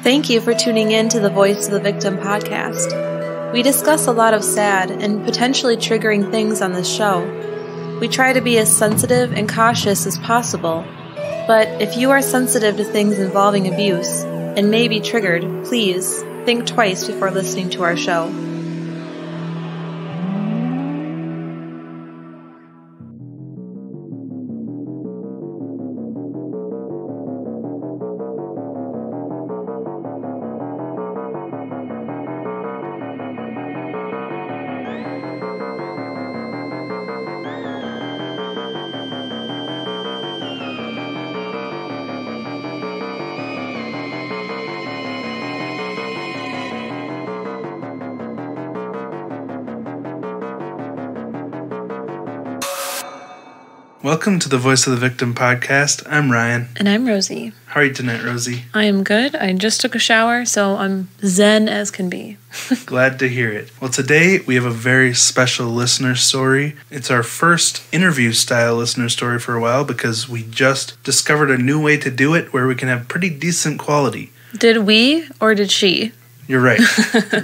Thank you for tuning in to the Voice of the Victim podcast. We discuss a lot of sad and potentially triggering things on this show. We try to be as sensitive and cautious as possible, but if you are sensitive to things involving abuse and may be triggered, please think twice before listening to our show. Welcome to the Voice of the Victim podcast. I'm Ryan. And I'm Rosie. How are you tonight, Rosie? I am good. I just took a shower, so I'm zen as can be. Glad to hear it. Well, today we have a very special listener story. It's our first interview-style listener story for a while because we just discovered a new way to do it where we can have pretty decent quality. Did we or did she? You're right.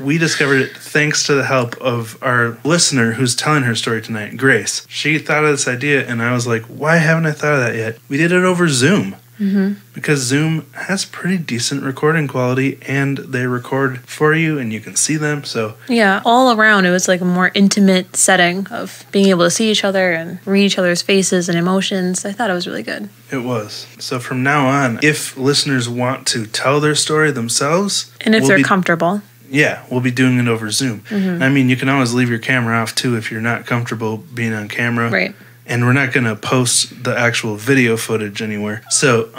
We discovered it thanks to the help of our listener who's telling her story tonight, Grace. She thought of this idea, and I was like, why haven't I thought of that yet? We did it over Zoom. Because Zoom has pretty decent recording quality, and they record for you, and you can see them, so... Yeah, all around, it was like a more intimate setting of being able to see each other and read each other's faces and emotions. I thought it was really good. It was. So from now on, if listeners want to tell their story themselves... And if they're comfortable. Yeah, we'll be doing it over Zoom. I mean, you can always leave your camera off, too, if you're not comfortable being on camera. Right. And we're not going to post the actual video footage anywhere. So,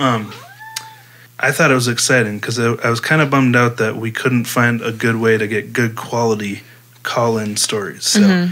I thought it was exciting because I was kind of bummed out that we couldn't find a good way to get good quality call-in stories. So,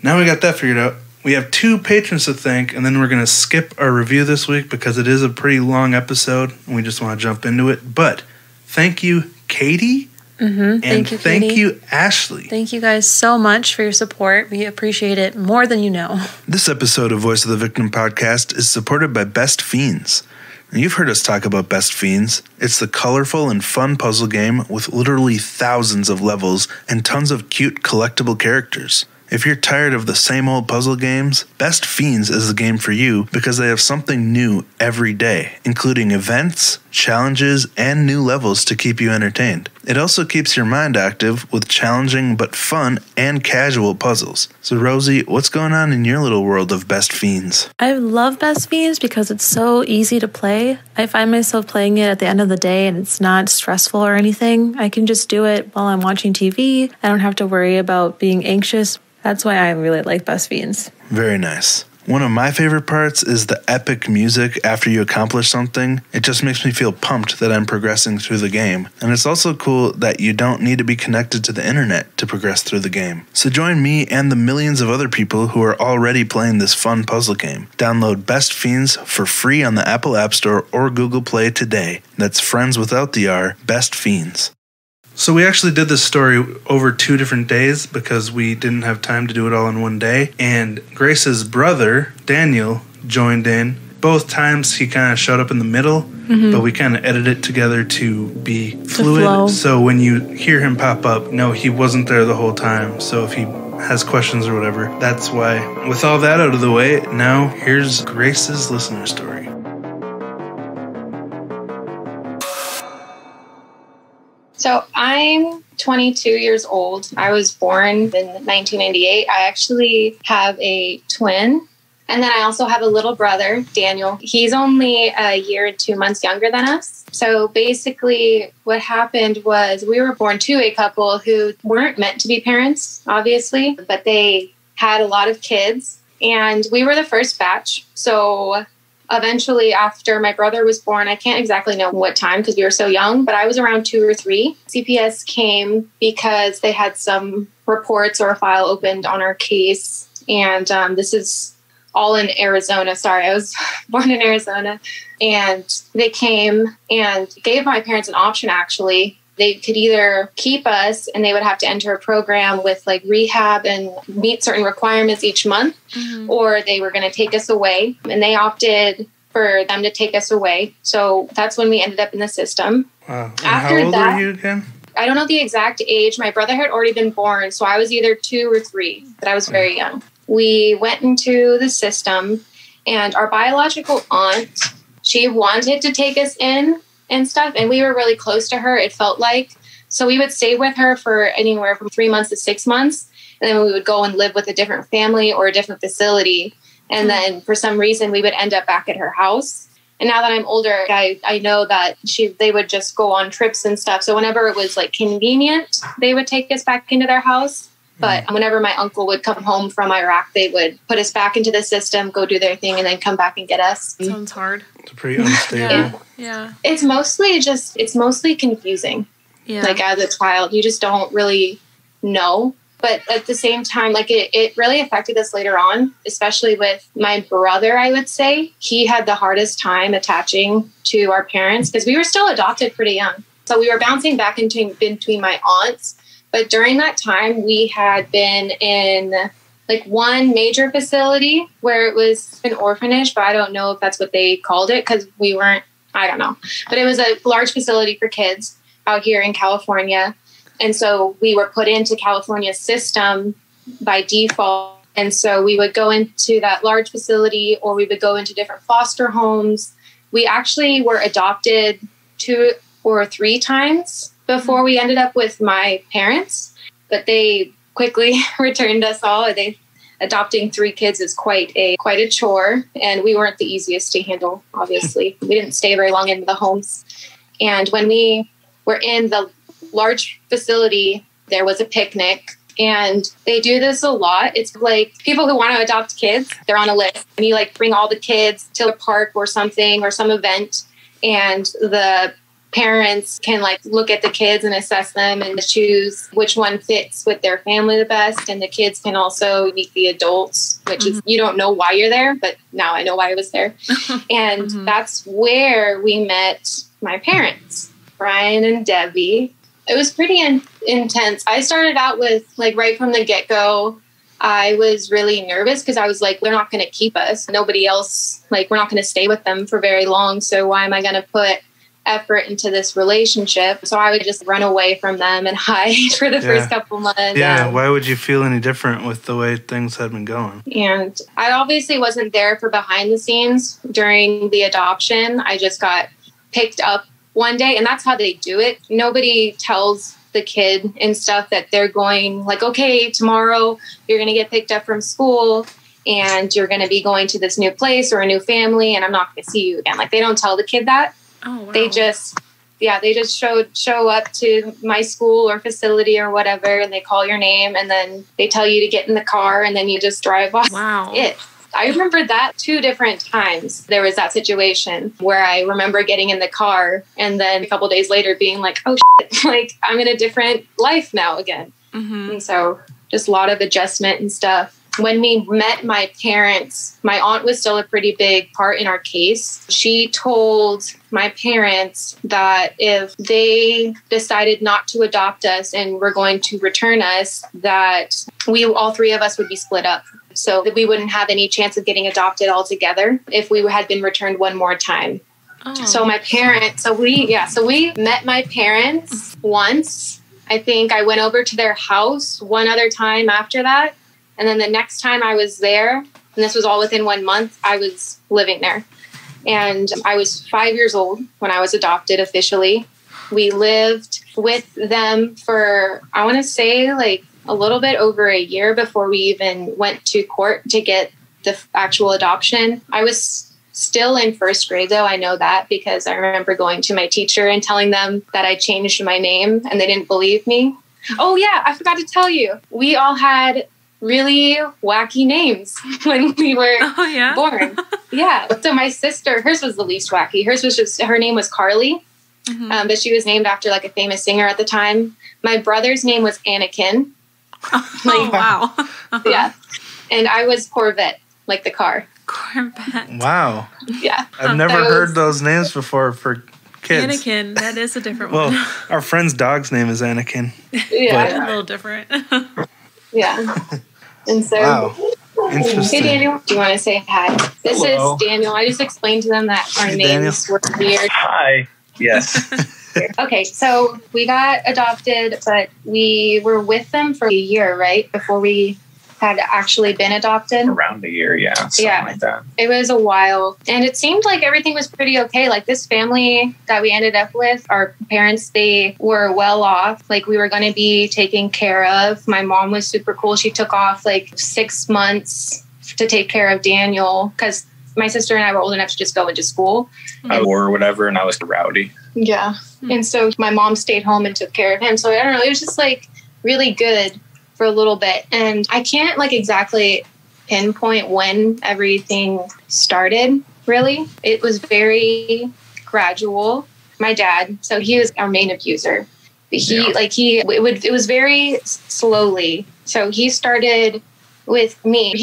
now we got that figured out. We have 2 patrons to thank, and then we're going to skip our review this week because it is a pretty long episode, and we just want to jump into it. But, thank you, Katie. And thank you, Ashley. Thank you guys so much for your support. We appreciate it more than you know. This episode of Voice of the Victim podcast is supported by Best Fiends. Now, you've heard us talk about Best Fiends. It's the colorful and fun puzzle game with literally thousands of levels and tons of cute collectible characters. If you're tired of the same old puzzle games, Best Fiends is the game for you because they have something new every day, including events, challenges, and new levels to keep you entertained. It also keeps your mind active with challenging but fun and casual puzzles. So Rosie, what's going on in your little world of Best Fiends? I love Best Fiends because it's so easy to play. I find myself playing it at the end of the day and it's not stressful or anything. I can just do it while I'm watching TV. I don't have to worry about being anxious. That's why I really like Best Fiends. Very nice. One of my favorite parts is the epic music after you accomplish something. It just makes me feel pumped that I'm progressing through the game. And it's also cool that you don't need to be connected to the internet to progress through the game. So join me and the millions of other people who are already playing this fun puzzle game. Download Best Fiends for free on the Apple App Store or Google Play today. That's friends without the R, Best Fiends. So we actually did this story over 2 different days because we didn't have time to do it all in one day. And Grace's brother, Daniel, joined in. Both times he kind of showed up in the middle, but we kind of edited it together to be fluid. So when you hear him pop up, no, he wasn't there the whole time. So if he has questions or whatever, that's why. With all that out of the way, now here's Grace's listener story. So I'm 22 years old. I was born in 1998. I actually have a twin. And then I also have a little brother, Daniel. He's only a year and 2 months younger than us. So basically what happened was we were born to a couple who weren't meant to be parents, obviously, but they had a lot of kids. And we were the first batch. So eventually, after my brother was born, I can't exactly know what time because we were so young, but I was around 2 or 3. CPS came because they had some reports or a file opened on our case. And this is all in Arizona. Sorry, I was born in Arizona. And they came and gave my parents an option, actually. They could either keep us and they would have to enter a program with like rehab and meet certain requirements each month, or they were going to take us away. And they opted for them to take us away. So that's when we ended up in the system. Wow. And After how old that, were you again? I don't know the exact age. My brother had already been born, so I was either 2 or 3, but I was very young. We went into the system, and our biological aunt, she wanted to take us in and stuff, and we were really close to her, it felt like. So we would stay with her for anywhere from 3 months to 6 months, and then we would go and live with a different family or a different facility. And then for some reason, we would end up back at her house. And now that I'm older, I know that they would just go on trips and stuff. So whenever it was like convenient, they would take us back into their house. But whenever my uncle would come home from Iraq, they would put us back into the system, go do their thing, and then come back and get us. Sounds hard. It's pretty unstable. Yeah. It's mostly confusing. Yeah. Like as a child, you just don't really know. But at the same time, like it really affected us later on, especially with my brother, I would say. He had the hardest time attaching to our parents because we were still adopted pretty young. So we were bouncing back between my aunts. But during that time, we had been in like one major facility where it was an orphanage, but I don't know if that's what they called it because we weren't, I don't know. But it was a large facility for kids out here in California. And so we were put into California's system by default. And so we would go into that large facility or we would go into different foster homes. We actually were adopted 2 or 3 times before we ended up with my parents, but they quickly returned us all. Adopting 3 kids is quite a chore, and we weren't the easiest to handle, obviously. We didn't stay very long in the homes. And when we were in the large facility, there was a picnic, and they do this a lot. It's like people who want to adopt kids, they're on a list, and you like bring all the kids to a park or something or some event, and the parents can like look at the kids and assess them and choose which one fits with their family the best. And the kids can also meet the adults, which is, you don't know why you're there, but now I know why I was there. And that's where we met my parents, Brian and Debbie. It was pretty intense. I started out with like right from the get-go, I was really nervous because I was like, they're not going to keep us. Nobody else, like we're not going to stay with them for very long. So why am I going to put effort into this relationship? So I would just run away from them and hide for the first couple months. Yeah, why would you feel any different with the way things had been going? And I obviously wasn't there for behind the scenes during the adoption. I just got picked up one day, and that's how they do it. Nobody tells the kid and stuff that they're going like, okay, tomorrow you're going to get picked up from school and you're going to be going to this new place or a new family and I'm not going to see you again. Like they don't tell the kid that. Oh, wow. They just show up to my school or facility or whatever, and they call your name, and then they tell you to get in the car, and then you just drive off. Wow. I remember that 2 different times. There was that situation where I remember getting in the car, and then a couple days later being like, oh, shit, like I'm in a different life now again. And so just a lot of adjustment and stuff. When we met my parents, my aunt was still a pretty big part in our case. She told my parents that if they decided not to adopt us and were going to return us, that all 3 of us would be split up. So that we wouldn't have any chance of getting adopted altogether if we had been returned one more time. Oh. So we met my parents once. I think I went over to their house one other time after that. And then the next time I was there, and this was all within 1 month, I was living there. And I was 5 years old when I was adopted officially. We lived with them for, I want to say, like a little bit over a year before we even went to court to get the actual adoption. I was still in first grade, though. I know that because I remember going to my teacher and telling them that I changed my name, and they didn't believe me. Oh, yeah, I forgot to tell you. We all had really wacky names when we were born. Yeah. So my sister, hers was the least wacky. Hers was just, her name was Carly, but she was named after like a famous singer at the time. My brother's name was Anakin. Oh, wow. Yeah. And I was Corvette, like the car. Corvette. Wow. Yeah. I've never heard those names before for kids. Anakin, that is a different one. Well, our friend's dog's name is Anakin. Yeah. A little different. Yeah. And so Interesting. Hey, Daniel. Do you want to say hi? This Hello. is Daniel. I just explained to them that our Hey, names were weird. Hi. Yes. Okay, so we got adopted, but we were with them for a year, right? Before we had actually been adopted. Around a year, yeah. Something like that. It was a while. And it seemed like everything was pretty okay. Like this family that we ended up with, our parents, they were well off. Like we were going to be taken care of. My mom was super cool. She took off like 6 months to take care of Daniel because my sister and I were old enough to just go into school. Or whatever, and I was rowdy. Yeah. And so my mom stayed home and took care of him. So I don't know. It was just like really good for a little bit. And I can't like exactly pinpoint when everything started, really. It was very gradual. My dad, so he was our main abuser. It was very slowly. So he started with me.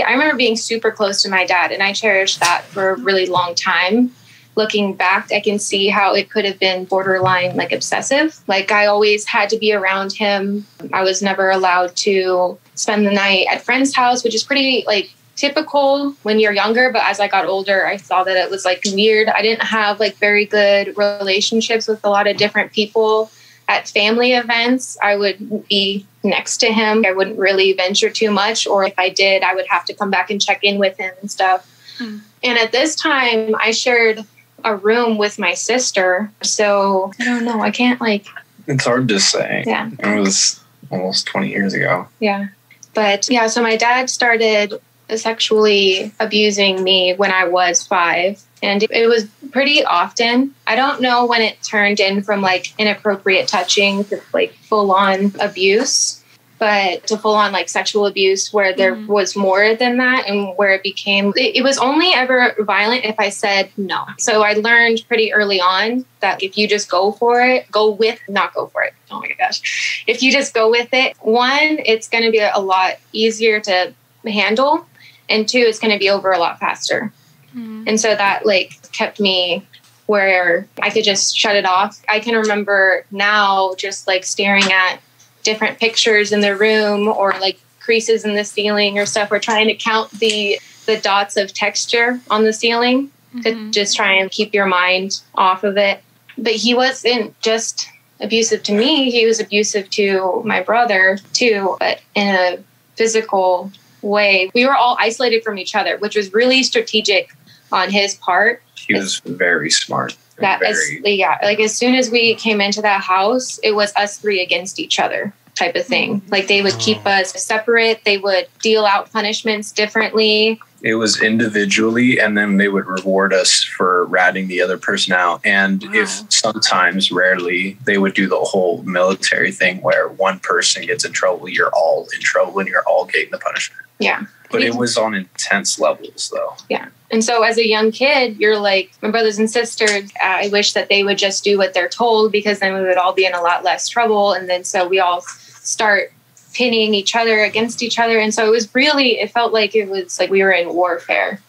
I remember being super close to my dad, and I cherished that for a really long time. Looking back, I can see how it could have been borderline like obsessive. Like I always had to be around him. I was never allowed to spend the night at friend's house, which is pretty like typical when you're younger. But as I got older, I saw that it was like weird. I didn't have like very good relationships with a lot of different people. At family events, I would be next to him. I wouldn't really venture too much. Or if I did, I would have to come back and check in with him and stuff. And at this time, I shared a room with my sister. So I don't know. I can't like. It's hard to say. Yeah. It was almost 20 years ago. Yeah. But yeah, so my dad started sexually abusing me when I was 5. And it was pretty often. I don't know when it turned in from like inappropriate touching to like full on abuse, but to full on like sexual abuse where there was more than that and where it was only ever violent if I said no. So I learned pretty early on that if you just not go for it. Oh my gosh. If you just go with it, 1, it's going to be a lot easier to handle. And 2, it's going to be over a lot faster. And so that like kept me where I could just shut it off. I can remember now just like staring at different pictures in the room or like creases in the ceiling or stuff. We're trying to count the dots of texture on the ceiling to just try and keep your mind off of it. But he wasn't just abusive to me. He was abusive to my brother too, but in a physical way. We were all isolated from each other, which was really strategic on his part. He was very smart. As soon as we came into that house, it was us 3 against each other type of thing. Like they would keep us separate. They would deal out punishments differently. It was individually, and then they would reward us for ratting the other person out. And if sometimes, rarely, they would do the whole military thing where one person gets in trouble, you're all in trouble and you're all getting the punishment. Yeah. But it was on intense levels, though. Yeah. And so as a young kid, you're like, my brothers and sisters, I wish that they would just do what they're told because then we would all be in a lot less trouble. And then so we all start pinning each other against each other. And so it felt like it was like we were in warfare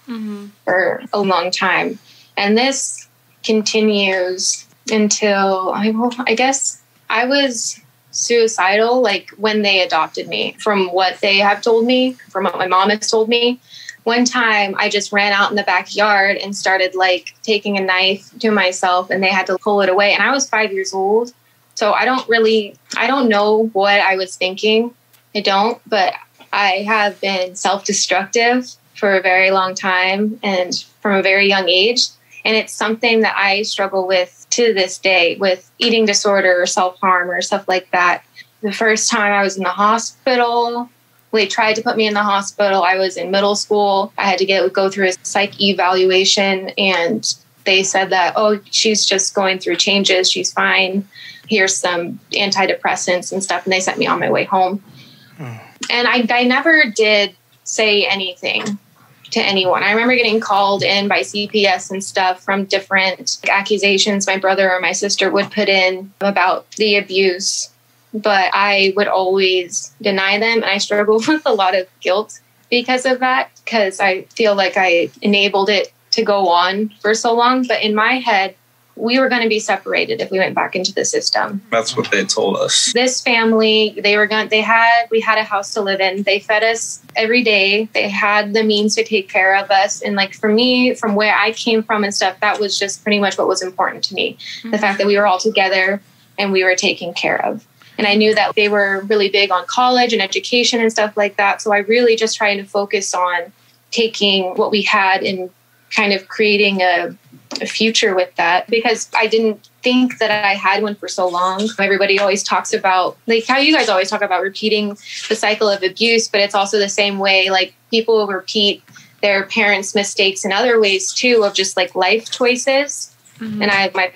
for a long time. And this continues until I guess I was suicidal, like when they adopted me, from what they have told me, from what my mom has told me. One time I just ran out in the backyard and started like taking a knife to myself and they had to pull it away. And I was 5 years old. So I don't know what I was thinking. I don't, but I have been self-destructive for a very long time and from a very young age. And it's something that I struggle with to this day with eating disorder or self-harm or stuff like that. The first time I was in the hospital, they tried to put me in the hospital. I was in middle school. I had to go through a psych evaluation and they said that, she's just going through changes. She's fine. Here's some antidepressants and stuff. And they sent me on my way home. And I never did say anything to anyone. I remember getting called in by CPS and stuff from different accusations my brother or my sister would put in about the abuse. But I would always deny them. And I struggled with a lot of guilt because of that, because I feel like I enabled it to go on for so long. But in my head, we were going to be separated if we went back into the system. That's what they told us. This family, we had a house to live in. They fed us every day. They had the means to take care of us. And like for me, from where I came from and stuff, that was just pretty much what was important to me. The fact that we were all together and we were taken care of. And I knew that they were really big on college and education and stuff like that. So I really just tried to focus on taking what we had and kind of creating a future with that, because I didn't think that I had one for so long. Everybody always talks about, like how you guys always talk about repeating the cycle of abuse, but it's also the same way, like people repeat their parents' mistakes in other ways too, of just like life choices. And my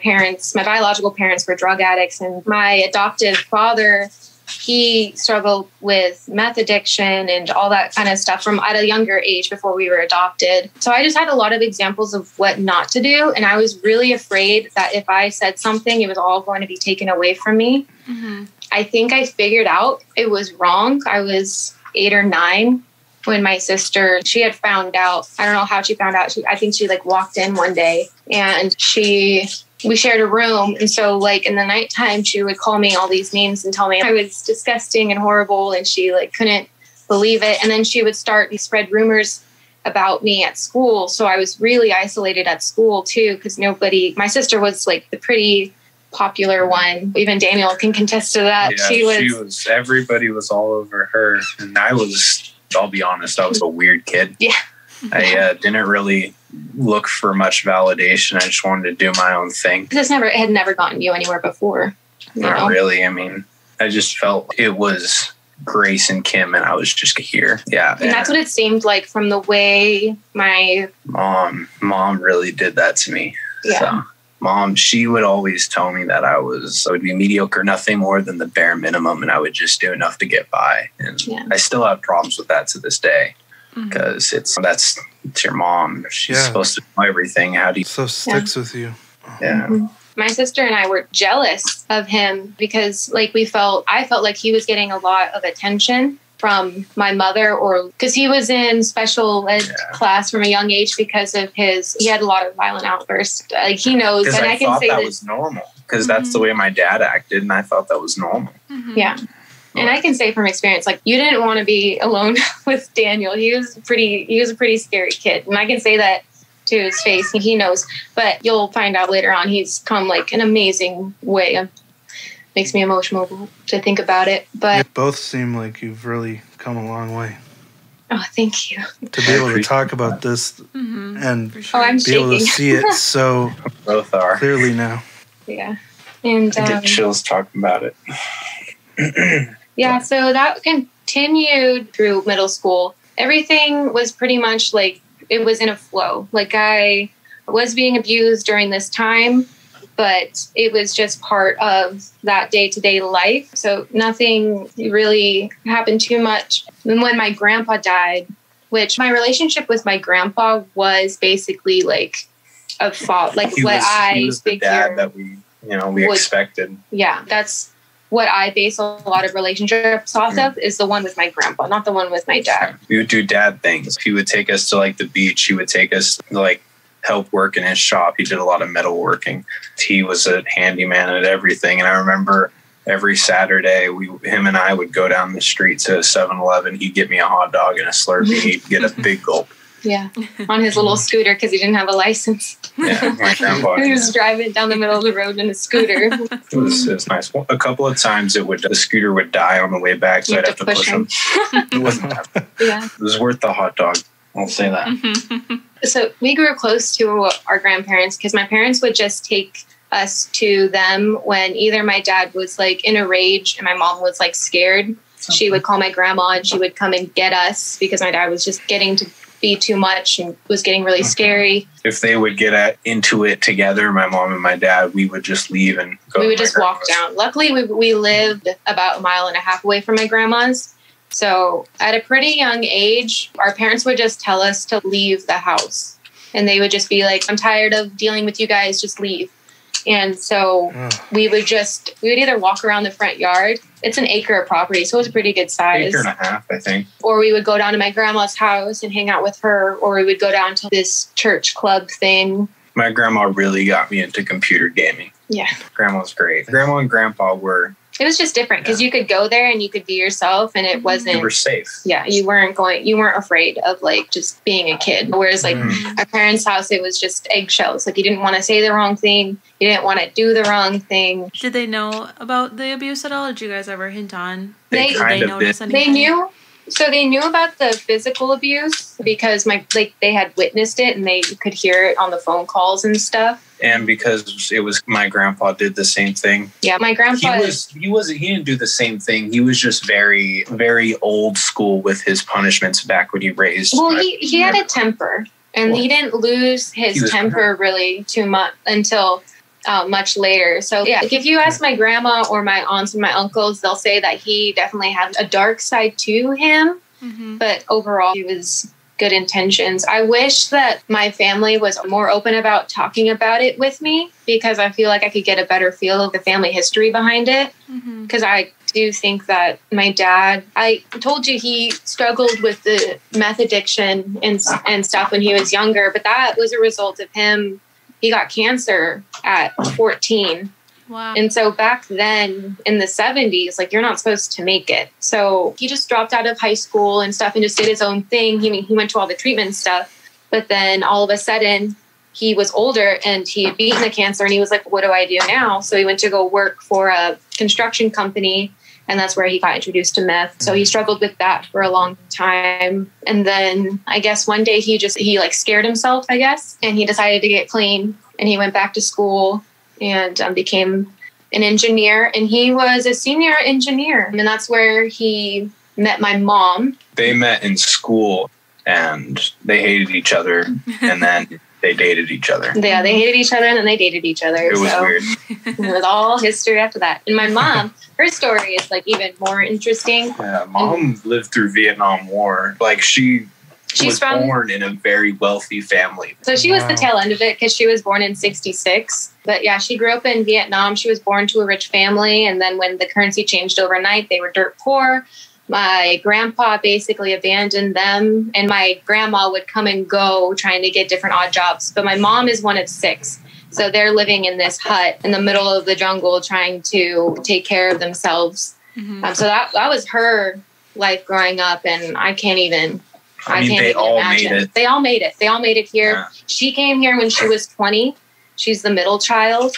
biological parents were drug addicts, and my adoptive father, he struggled with meth addiction and all that kind of stuff from at a younger age before we were adopted. So I just had a lot of examples of what not to do. And I was really afraid that if I said something, it was all going to be taken away from me. I think I figured out it was wrong. I was 8 or 9 when my sister, she had found out. I don't know how she found out. I think she like walked in one day and we shared a room. And so like in the nighttime, she would call me all these names and tell me I was disgusting and horrible. And she like couldn't believe it. And then she would start and spread rumors about me at school. So I was really isolated at school too, because my sister was like the pretty popular one. Even Daniel can contest to that. Yeah, everybody was all over her. And I'll be honest, I was a weird kid. Yeah. I didn't really look for much validation. I just wanted to do my own thing. It had never gotten you anywhere before. Not really. I mean, I just felt it was Grace and Kim, and I was just here. Yeah. And that's what it seemed like from the way my mom really did that to me. Yeah. So, Mom, she would always tell me that I would be mediocre, nothing more than the bare minimum, and I would just do enough to get by. And I still have problems with that to this day. Because it's your mom. She's supposed to know everything. How do you? So sticks with you. Yeah. My sister and I were jealous of him because, like, I felt like he was getting a lot of attention from my mother, or because he was in special ed class from a young age because of he had a lot of violent outbursts. Like he knows, and I can say that was normal because that's the way my dad acted, and I thought that was normal. Yeah. And I can say from experience, like you didn't want to be alone with Daniel. He was a pretty scary kid. And I can say that to his face. He knows, but you'll find out later on, he's come like an amazing way. It makes me emotional to think about it. But you both seem like you've really come a long way. Oh, thank you. To be able to talk about this and I'm be able to see it so both are clearly now. Yeah. And I get chills talking about it. Yeah, so that continued through middle school. Everything was pretty much like it was in a flow. Like I was being abused during this time, but it was just part of that day-to-day life. So nothing really happened too much. And when my grandpa died, which my relationship with my grandpa was basically like a fault, like he was the dad that we expected. Yeah, that's what I base a lot of relationships off of is the one with my grandpa, not the one with my dad. We would do dad things. He would take us to like the beach. He would take us to like help work in his shop. He did a lot of metal working. He was a handyman at everything. And I remember every Saturday, him and I would go down the street to 7-Eleven. He'd get me a hot dog and a Slurpee. He'd get a big gulp. Yeah, on his little scooter because he didn't have a license. Yeah, my grandpa. He was driving down the middle of the road in a scooter. It was nice. A couple of times the scooter would die on the way back, so I'd have to push him. It wasn't that. Yeah. It was worth the hot dog. I'll say that. So we grew close to our grandparents because my parents would just take us to them when either my dad was like in a rage and my mom was like scared. She would call my grandma and she would come and get us because my dad was just getting to be too much and was getting really scary. If they would get into it together, my mom and my dad, we would just leave and go. We would just walk down. Luckily, we lived about 1.5 miles away from my grandma's. So at a pretty young age, our parents would just tell us to leave the house. And they would just be like, I'm tired of dealing with you guys, just leave. And so we would either walk around the front yard. It's an acre of property, so it was a pretty good size. 1.5 acres, I think. Or we would go down to my grandma's house and hang out with her, or we would go down to this church club thing My grandma really got me into computer gaming. Yeah. Grandma's great. Grandma and grandpa were... It was just different because you could go there and you could be yourself, and it wasn't... You were safe. Yeah, you weren't afraid of like just being a kid. Whereas like our parents' house, it was just eggshells. Like you didn't want to say the wrong thing. You didn't want to do the wrong thing. Did they know about the abuse at all? Did you guys ever hint on? They notice anything? They knew. So they knew about the physical abuse because they had witnessed it and they could hear it on the phone calls and stuff. And because it was my grandpa did the same thing. Yeah, my grandpa he didn't do the same thing. He was just very, very old school with his punishments back when he raised. Well, he had a temper, and he didn't lose his temper really too much until much later. So yeah, if you ask my grandma or my aunts and my uncles, they'll say that he definitely had a dark side to him. Mm-hmm. But overall, he was good intentions. I wish that my family was more open about talking about it with me, because I feel like I could get a better feel of the family history behind it. Because I do think that my dad, I told you he struggled with the meth addiction and stuff when he was younger, but that was a result of him. He got cancer at 14. Wow. And so back then in the 70s, like, you're not supposed to make it. So he just dropped out of high school and stuff and just did his own thing. He went to all the treatment and stuff. But then all of a sudden he was older and he had beaten the cancer, and he was like, what do I do now? So he went to go work for a construction company, and that's where he got introduced to meth. So he struggled with that for a long time. And then I guess one day he like scared himself, I guess, and he decided to get clean, and he went back to school and became an engineer. And he was a senior engineer. And that's where he met my mom. They met in school and they hated each other. And then they dated each other. Yeah, they hated each other and then they dated each other. It was weird. It was all history after that. And my mom, her story is like even more interesting. Yeah, Mom lived through Vietnam War. Like She's born in a very wealthy family. So she was the tail end of it because she was born in 1966. But yeah, she grew up in Vietnam. She was born to a rich family. And then when the currency changed overnight, they were dirt poor. My grandpa basically abandoned them. And my grandma would come and go trying to get different odd jobs. But my mom is one of 6. So they're living in this hut in the middle of the jungle trying to take care of themselves. Mm-hmm. So that was her life growing up. And I can't even... I can't even imagine. They all made it. They all made it here. Yeah. She came here when she was 20. She's the middle child.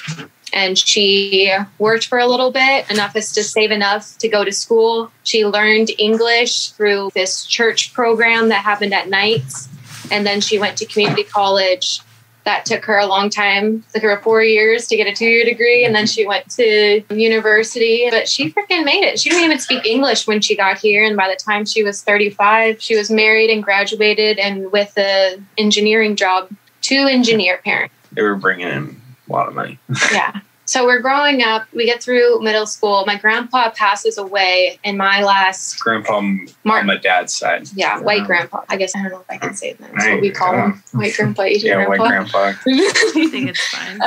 And she worked for a little bit, enough as to save enough to go to school. She learned English through this church program that happened at nights. And then she went to community college. That took her a long time. It took her 4 years to get a 2-year degree. And then she went to university. But she freaking made it. She didn't even speak English when she got here. And by the time she was 35, she was married and graduated and with an engineering job. 2 engineer parents. They were bringing in a lot of money. Yeah. So we're growing up. We get through middle school. My grandpa passes away in my last... Grandpa on my dad's side. Yeah, white grandpa. I guess I don't know if I can say that. That's what we call him. White grandpa, Asian grandpa. White grandpa. I think it's fine.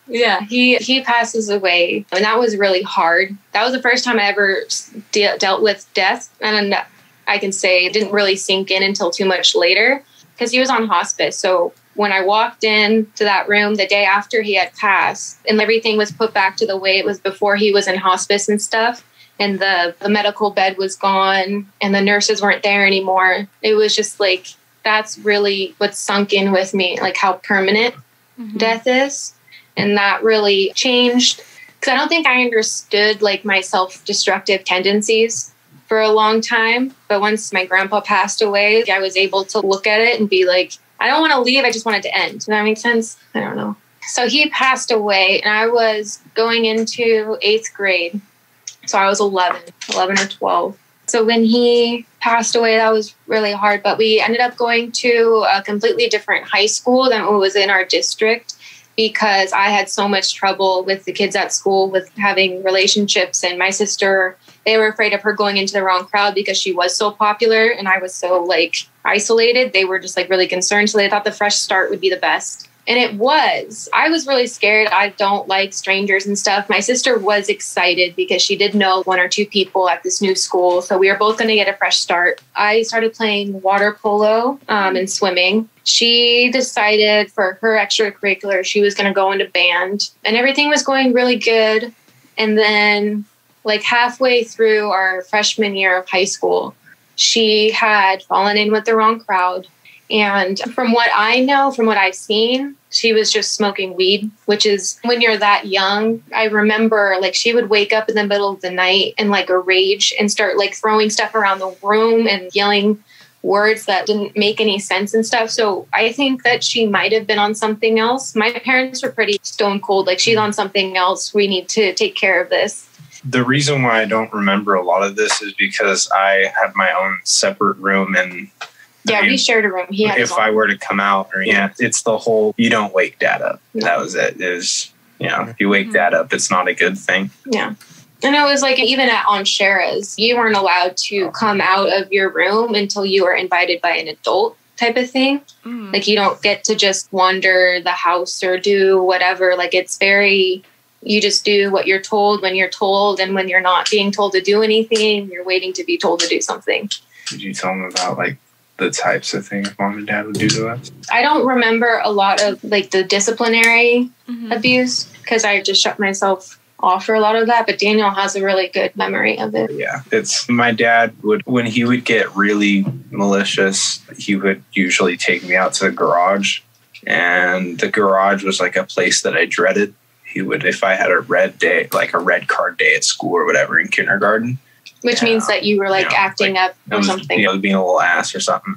Yeah, he passes away. And that was really hard. That was the first time I ever dealt with death. And I can say it didn't really sink in until too much later because he was on hospice. So when I walked into that room the day after he had passed and everything was put back to the way it was before he was in hospice and stuff, and the medical bed was gone and the nurses weren't there anymore, it was just like, that's really what sunk in with me, like how permanent death is. And that really changed because I don't think I understood like my self-destructive tendencies for a long time. But once my grandpa passed away, I was able to look at it and be like, I don't want to leave. I just want it to end. Does that make sense? I don't know. So he passed away and I was going into 8th grade. So I was 11 or 12. So when he passed away, that was really hard. But we ended up going to a completely different high school than what was in our district because I had so much trouble with the kids at school with having relationships. And my sister, they were afraid of her going into the wrong crowd because she was so popular and I was so like isolated. They were just like really concerned. So they thought the fresh start would be the best. And I was really scared. I don't like strangers and stuff. My sister was excited because she did know one or two people at this new school. So we were both going to get a fresh start. I started playing water polo and swimming. She decided for her extracurricular, she was going to go into band, and everything was going really good. And then like halfway through our freshman year of high school, she had fallen in with the wrong crowd. And from what I know, from what I've seen, she was just smoking weed, which is when you're that young. I remember like she would wake up in the middle of the night in like a rage and start like throwing stuff around the room and yelling words that didn't make any sense and stuff. So I think that she might have been on something else. My parents were pretty stone cold. Like, she's on something else. We need to take care of this. The reason why I don't remember a lot of this is because I had my own separate room, and we shared a room. If I were to come out, it's the whole, you don't wake dad up. No. That was it. It was, if you wake dad up, it's not a good thing. Yeah. And it was like, even at Aunt Shara's, you weren't allowed to come out of your room until you were invited by an adult type of thing. Like, you don't get to just wander the house or do whatever. Like, it's very, you just do what you're told when you're told. And when you're not being told to do anything, you're waiting to be told to do something. Did you tell them about like the types of things mom and dad would do to us? I don't remember a lot of like the disciplinary abuse, because I just shut myself off for a lot of that, but Daniel has a really good memory of it. Yeah, it's my dad would, when he would get really malicious, he would usually take me out to the garage, and the garage was like a place that I dreaded. He would, if I had a red day, like a red card day at school or whatever in kindergarten, which means that you were like acting up or something, being a little ass or something.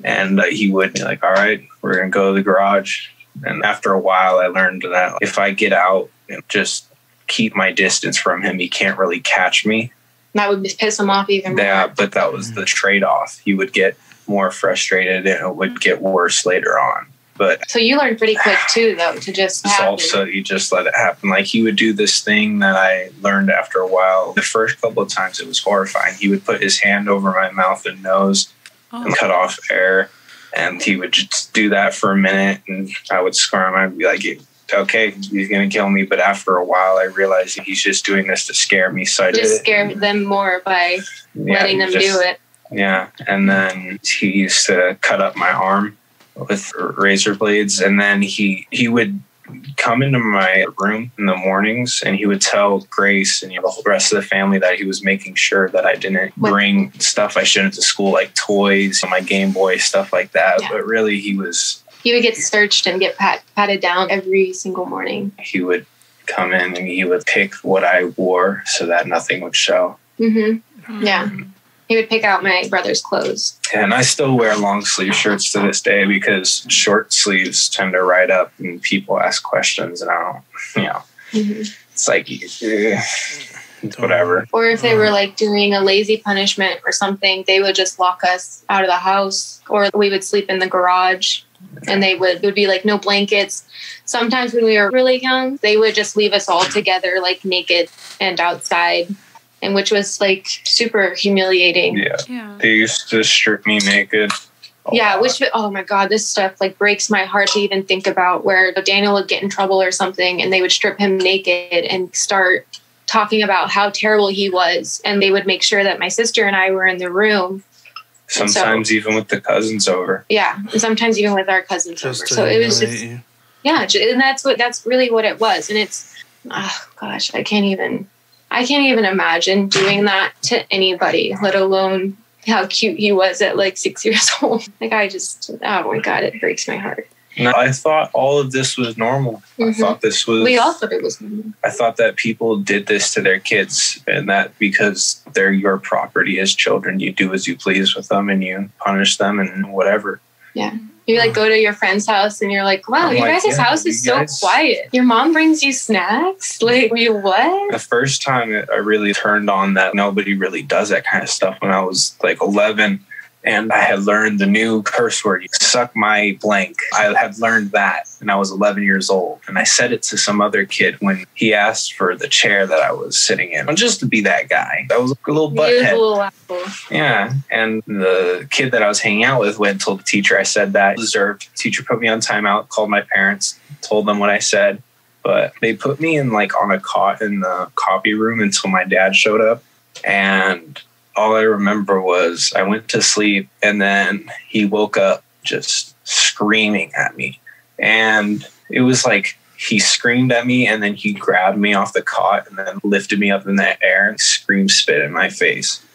And he would be like, all right, we're gonna go to the garage. And after a while, I learned that if I get out and just keep my distance from him, he can't really catch me. That would piss him off even more. Yeah, but that was the trade-off. He would get more frustrated, and it would get worse later on. But so you learned pretty quick too, though, to just happen. Also, you just let it happen. Like, he would do this thing that I learned after a while. The first couple of times, it was horrifying. He would put his hand over my mouth and nose and cut off air, and he would just do that for a minute, and I would squirm. I'd be like, okay, he's going to kill me. But after a while, I realized he's just doing this to scare me. So I just scare them more by letting them do it. Yeah. And then he used to cut up my arm with razor blades. And then he would come into my room in the mornings, and he would tell Grace and the whole rest of the family that he was making sure that I didn't bring stuff I shouldn't to school, like toys, my Game Boy, stuff like that. Yeah. But really, he would get searched and get patted down every single morning. He would come in and he would pick what I wore so that nothing would show. Yeah. He would pick out my brother's clothes. And I still wear long sleeve shirts to this day, because short sleeves tend to ride up and people ask questions, and I don't, it's like, it's whatever. Or if they were like doing a lazy punishment or something, they would just lock us out of the house, or we would sleep in the garage. And it would be like no blankets. Sometimes when we were really young, they would just leave us all together, like naked and outside, and which was like super humiliating. Yeah. They used to strip me naked. Oh my God, this stuff like breaks my heart to even think about, where Daniel would get in trouble or something and they would strip him naked and start talking about how terrible he was. And they would make sure that my sister and I were in the room. Sometimes even with the cousins over. Yeah, and sometimes even with our cousins over. So it was just, and that's really what it was. And it's, oh gosh, I can't even imagine doing that to anybody, let alone how cute he was at like 6 years old. Like, oh my God, it breaks my heart. No, I thought all of this was normal. I thought this was... We all thought it was normal. I thought that people did this to their kids, and that because they're your property as children, you do as you please with them, and you punish them and whatever. Yeah. You like go to your friend's house and you're like, wow, your guys' house is so quiet. Your mom brings you snacks? Like, what? The first time I really turned on that nobody really does that kind of stuff when I was like 11. And I had learned the new curse word, suck my blank. I had learned that, and I was 11 years old. And I said it to some other kid when he asked for the chair that I was sitting in, just to be that guy. I was a little butthead. Yeah. And the kid that I was hanging out with went and told the teacher I said that. Deserved. The teacher put me on timeout, called my parents, told them what I said. But they put me in on a cot in the copy room until my dad showed up. And all I remember was I went to sleep, and then he woke up just screaming at me. And it was like he screamed at me, and then he grabbed me off the cot and then lifted me up in the air and screamed spit in my face.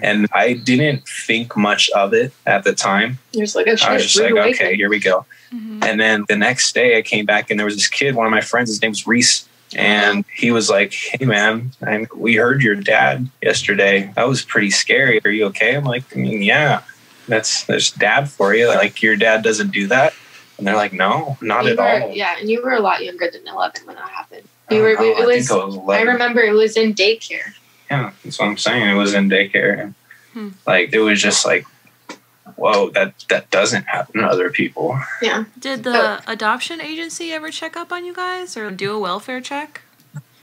And I didn't think much of it at the time. You're just like, oh, shit, I was just like, okay, here we go. Mm-hmm. And then the next day I came back, and there was this kid, one of my friends, his name was Reese. And he was like, hey, man, we heard your dad yesterday. That was pretty scary. Are you okay? I'm like, yeah, there's dad for you. Like, your dad doesn't do that. And they're like, no, not at all. Yeah, and you were a lot younger than 11 when that happened. I think I was 11. I remember it was in daycare. Yeah, that's what I'm saying. It was in daycare. Like, it was just like, whoa, that doesn't happen to other people. Yeah. Did the adoption agency ever check up on you guys or do a welfare check?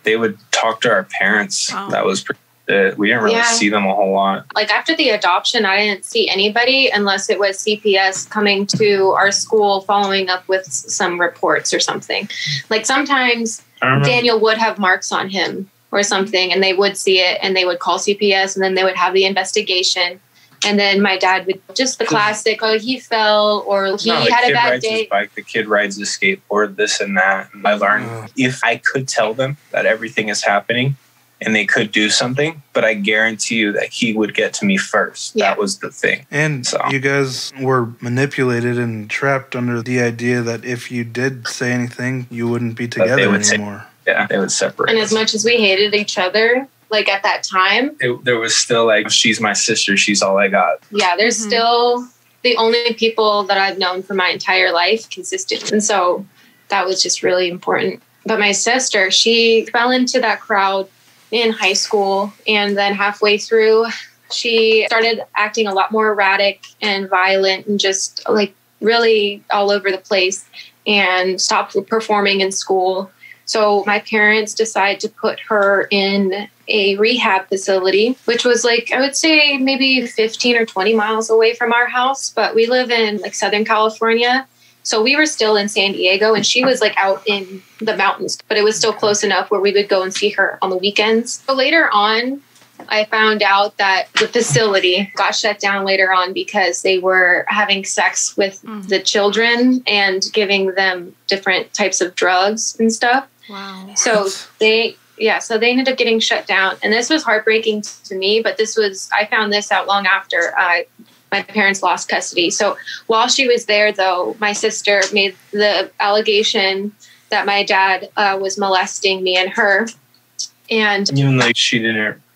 They would talk to our parents. Oh. That was pretty good. We didn't really see them a whole lot. Like, after the adoption, I didn't see anybody unless it was CPS coming to our school following up with some reports or something. Like, sometimes Daniel would have marks on him or something, and they would see it, and they would call CPS, and then they would have the investigation. And then my dad would just the classic, oh, he fell, or he had a bad day. His bike, the kid rides a skateboard, this and that. And I learned if I could tell them that everything is happening and they could do something, but I guarantee you that he would get to me first. Yeah. That was the thing. And you guys were manipulated and trapped under the idea that if you did say anything, you wouldn't be together anymore. They would separate. And as much as we hated each other, like at that time, there was still like, she's my sister, she's all I got. Yeah, there's still the only people that I've known for my entire life consistent. And so that was just really important. But my sister, she fell into that crowd in high school. And then halfway through, she started acting a lot more erratic and violent and just like really all over the place and stopped performing in school. So my parents decided to put her in a rehab facility, which was like, I would say maybe 15 or 20 miles away from our house. But we live in like Southern California. So we were still in San Diego, and she was like out in the mountains, but it was still close enough where we would go and see her on the weekends. So later on, I found out that the facility got shut down later on because they were having sex with the children and giving them different types of drugs and stuff. Wow. So they ended up getting shut down. And this was heartbreaking to me, but I found this out long after my parents lost custody. So while she was there, though, my sister made the allegation that my dad was molesting me and her. And even though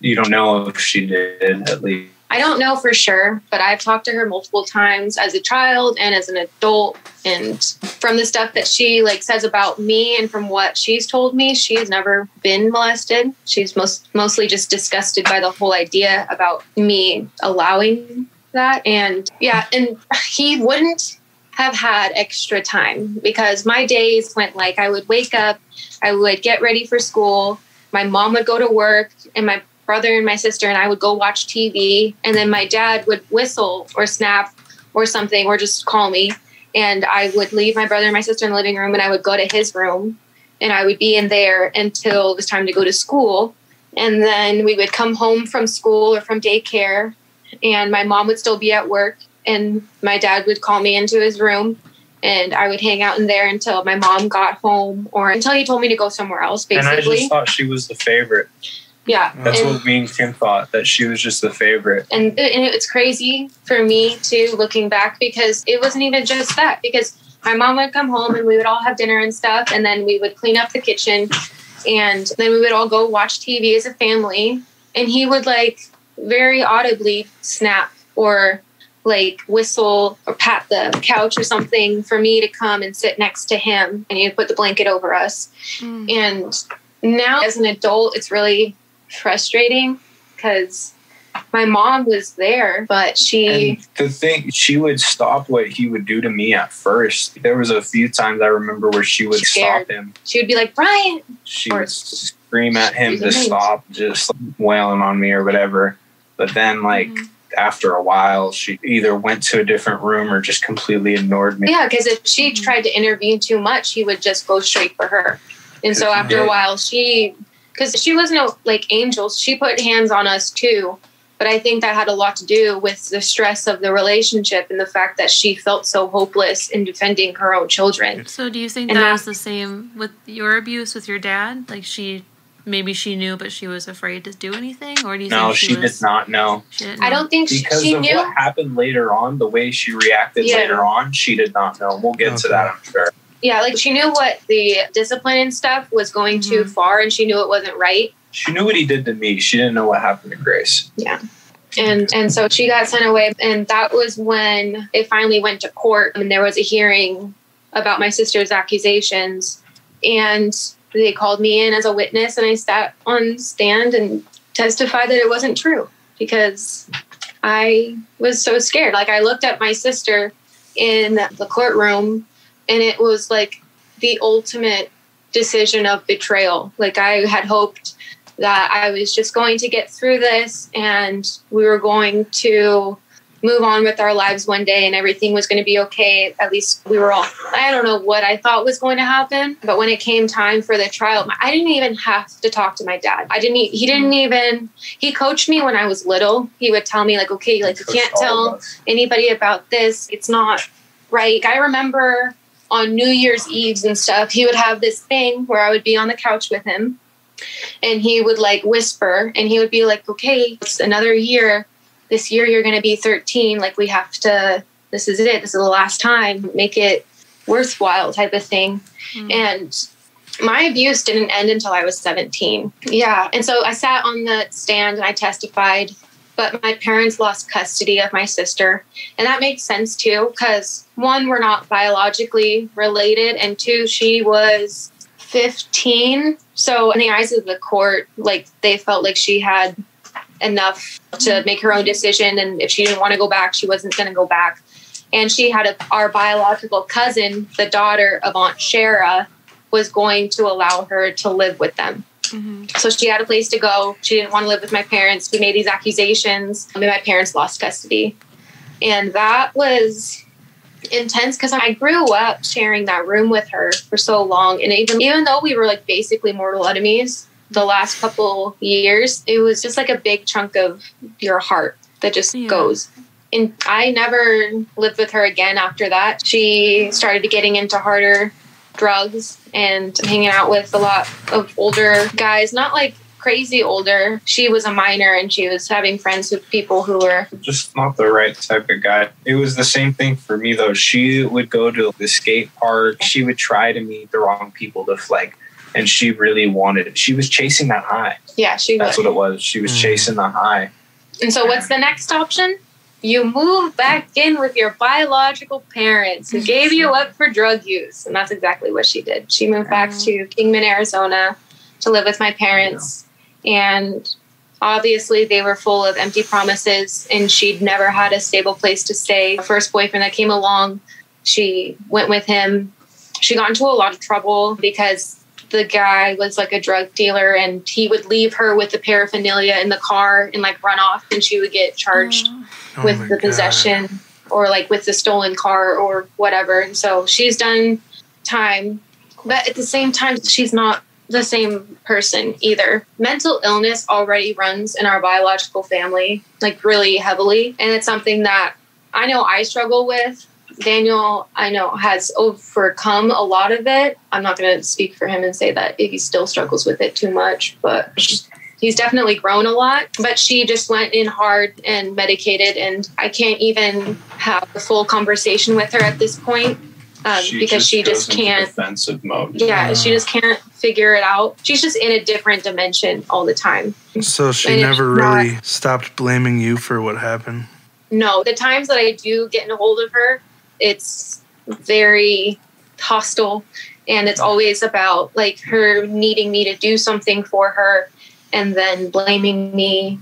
you don't know if she did, at least. I don't know for sure, but I've talked to her multiple times as a child and as an adult. And from the stuff that she like says about me and from what she's told me, she's never been molested. She's mostly just disgusted by the whole idea about me allowing that. And and he wouldn't have had extra time because my days went like I would wake up, I would get ready for school, my mom would go to work, and my brother and my sister and I would go watch TV, and then my dad would whistle or snap or something or just call me, and I would leave my brother and my sister in the living room, and I would go to his room, and I would be in there until it was time to go to school. And then we would come home from school or from daycare, and my mom would still be at work, and my dad would call me into his room, and I would hang out in there until my mom got home or until he told me to go somewhere else, basically. And I just thought she was the favorite. Yeah. That's what me and Kim thought, that she was just the favorite. And it's crazy for me, too, looking back, because it wasn't even just that. Because my mom would come home and we would all have dinner and stuff, and then we would clean up the kitchen, and then we would all go watch TV as a family. And he would, like, very audibly snap or, like, whistle or pat the couch or something for me to come and sit next to him, and he'd put the blanket over us. And now, as an adult, it's really frustrating because my mom was there, but And the thing, she would stop what he would do to me at first. There was a few times I remember where she would stop him. She would be like, Brian. She would scream at him to stop, just wailing on me or whatever. But then, like, after a while, she either went to a different room or just completely ignored me. Yeah, because if she tried to intervene too much, he would just go straight for her. And so after a while, because she was no, like, angel, she put hands on us too. But I think that had a lot to do with the stress of the relationship and the fact that she felt so hopeless in defending her own children. So do you think that was the same with your abuse with your dad? Like, maybe she knew, but she was afraid to do anything? Or do you think she did not know. I don't think because she of knew. what happened later on, the way she reacted later on, she did not know. We'll get to that, I'm sure. Yeah, like, she knew what the discipline and stuff was going too far, and she knew it wasn't right. She knew what he did to me. She didn't know what happened to Grace. Yeah. And so she got sent away. And that was when it finally went to court. And there was a hearing about my sister's accusations. And they called me in as a witness. And I sat on stand and testified that it wasn't true because I was so scared. Like, I looked at my sister in the courtroom, and it was like the ultimate decision of betrayal. Like, I had hoped that I was just going to get through this and we were going to move on with our lives one day and everything was going to be okay. At least we were all, I don't know what I thought was going to happen. But when it came time for the trial, I didn't even have to talk to my dad. He coached me when I was little. He would tell me, like, okay, like, you can't tell anybody about this. It's not right. I remember on New Year's Eves and stuff, he would have this thing where I would be on the couch with him. And he would, like, whisper, and he would be like, okay, it's another year. This year you're going to be 13. Like, we have to, this is it. This is the last time. Make it worthwhile type of thing. And my abuse didn't end until I was 17. Yeah. And so I sat on the stand and I testified, but my parents lost custody of my sister. And that makes sense too, because one, we're not biologically related. And two, she was 15. So in the eyes of the court, like, they felt like she had enough to make her own decision. And if she didn't want to go back, she wasn't going to go back. And she had our biological cousin, the daughter of Aunt Shara, was going to allow her to live with them. So she had a place to go. She didn't want to live with my parents. We made these accusations. I mean, my parents lost custody. And that was intense because I grew up sharing that room with her for so long. And even though we were, like, basically mortal enemies the last couple years, it was just like a big chunk of your heart that just goes. And I never lived with her again after that. She started getting into harder drugs and hanging out with a lot of older guys, not like crazy older. She was a minor and she was having friends with people who were just not the right type of guy. It was the same thing for me, though. She would go to the skate park. She would try to meet the wrong people to flag. And she really wanted it. She was chasing that high. Yeah, That's what it was. She was chasing the high. And so what's the next option? You move back in with your biological parents who gave you up for drug use. And that's exactly what she did. She moved back to Kingman, Arizona to live with my parents. And obviously they were full of empty promises and she'd never had a stable place to stay. Her first boyfriend that came along, she went with him. She got into a lot of trouble because the guy was like a drug dealer and he would leave her with the paraphernalia in the car and, like, run off, and she would get charged with the possession or, like, with the stolen car or whatever. And so she's done time, but at the same time, she's not the same person either. Mental illness already runs in our biological family, like, really heavily. And it's something that I know I struggle with. Daniel, I know, has overcome a lot of it. I'm not going to speak for him and say that he still struggles with it too much, but he's definitely grown a lot. But she just went in hard and medicated, and I can't even have a full conversation with her at this point because she just can't. Defensive mode. Yeah, she just can't figure it out. She's just in a different dimension all the time. So she never really stopped blaming you for what happened? No, the times that I do get in a hold of her, it's very hostile, and it's always about, like, her needing me to do something for her and then blaming me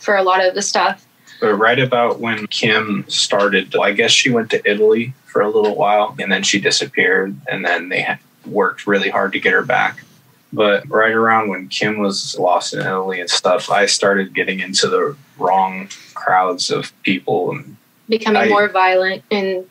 for a lot of the stuff. But right about when Kim started, I guess she went to Italy for a little while, and then she disappeared, and then they had worked really hard to get her back. But right around when Kim was lost in Italy and stuff, I started getting into the wrong crowds of people and becoming more violent and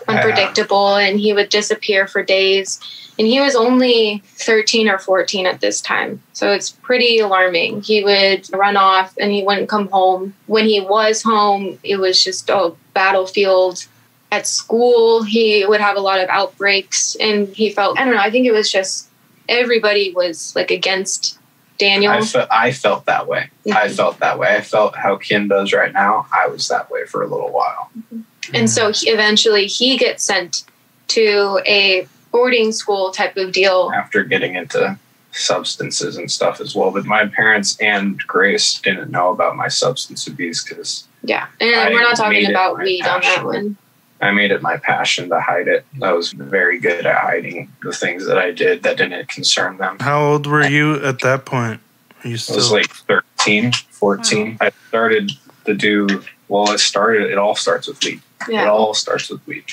unpredictable, and he would disappear for days. And he was only 13 or 14 at this time. So it's pretty alarming. He would run off and he wouldn't come home. When he was home, it was just a battlefield. At school, he would have a lot of outbreaks, and he felt, I don't know, I think it was just everybody was like against Daniel. I felt that way. Mm-hmm. I felt that way. I felt how Kim does right now. I was that way for a little while. Mm-hmm. And so eventually he gets sent to a boarding school type of deal. After getting into substances and stuff as well. But my parents and Grace didn't know about my substance abuse because... Yeah, and we're not talking about weed on that one. I made it my passion to hide it. I was very good at hiding the things that I did that didn't concern them. How old were you at that point? I was like 13, 14. Wow. I started to do, it all starts with weed. Yeah. It all starts with weed.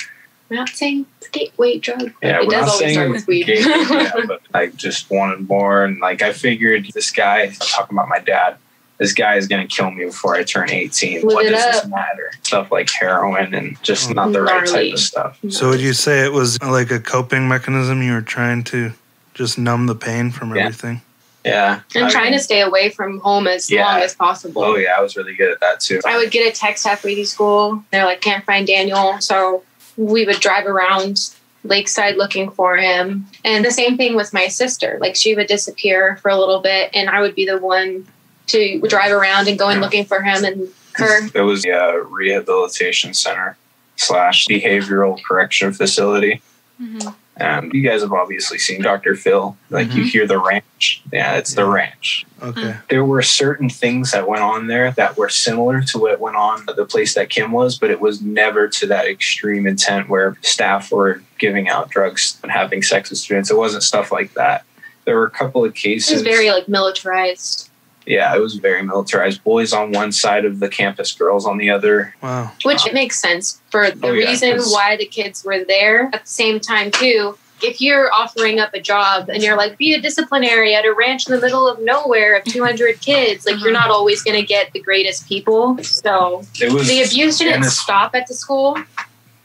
We're not saying it's a gateway drug. Yeah, it does always start with weed. But I just wanted more. And like, I figured this guy, I'm talking about my dad, this guy is going to kill me before I turn 18. What does this matter? Stuff like heroin and just not the right type of stuff. So would you say it was like a coping mechanism? You were trying to just numb the pain from everything? Yeah. And trying to stay away from home as long as possible. Oh, yeah. I was really good at that, too. I would get a text halfway through school. They're like, can't find Daniel. So we would drive around Lakeside looking for him. And the same thing with my sister. Like, she would disappear for a little bit, and I would be the one to drive around and go in looking for him and her. It was a rehabilitation center / behavioral correction facility. Mm-hmm. And you guys have obviously seen Dr. Phil. Like, you hear the ranch. Yeah, it's the ranch. Okay. There were certain things that went on there that were similar to what went on at the place that Kim was, but it was never to that extreme intent where staff were giving out drugs and having sex with students. It wasn't stuff like that. There were a couple of cases. It was very like militarized. Yeah, it was very militarized. Boys on one side of the campus, girls on the other. Wow. Which makes sense for the reason why the kids were there. At the same time, too, if you're offering up a job and you're like, be a disciplinary at a ranch in the middle of nowhere of 200 kids, like you're not always going to get the greatest people. So the abuse didn't stop at the school.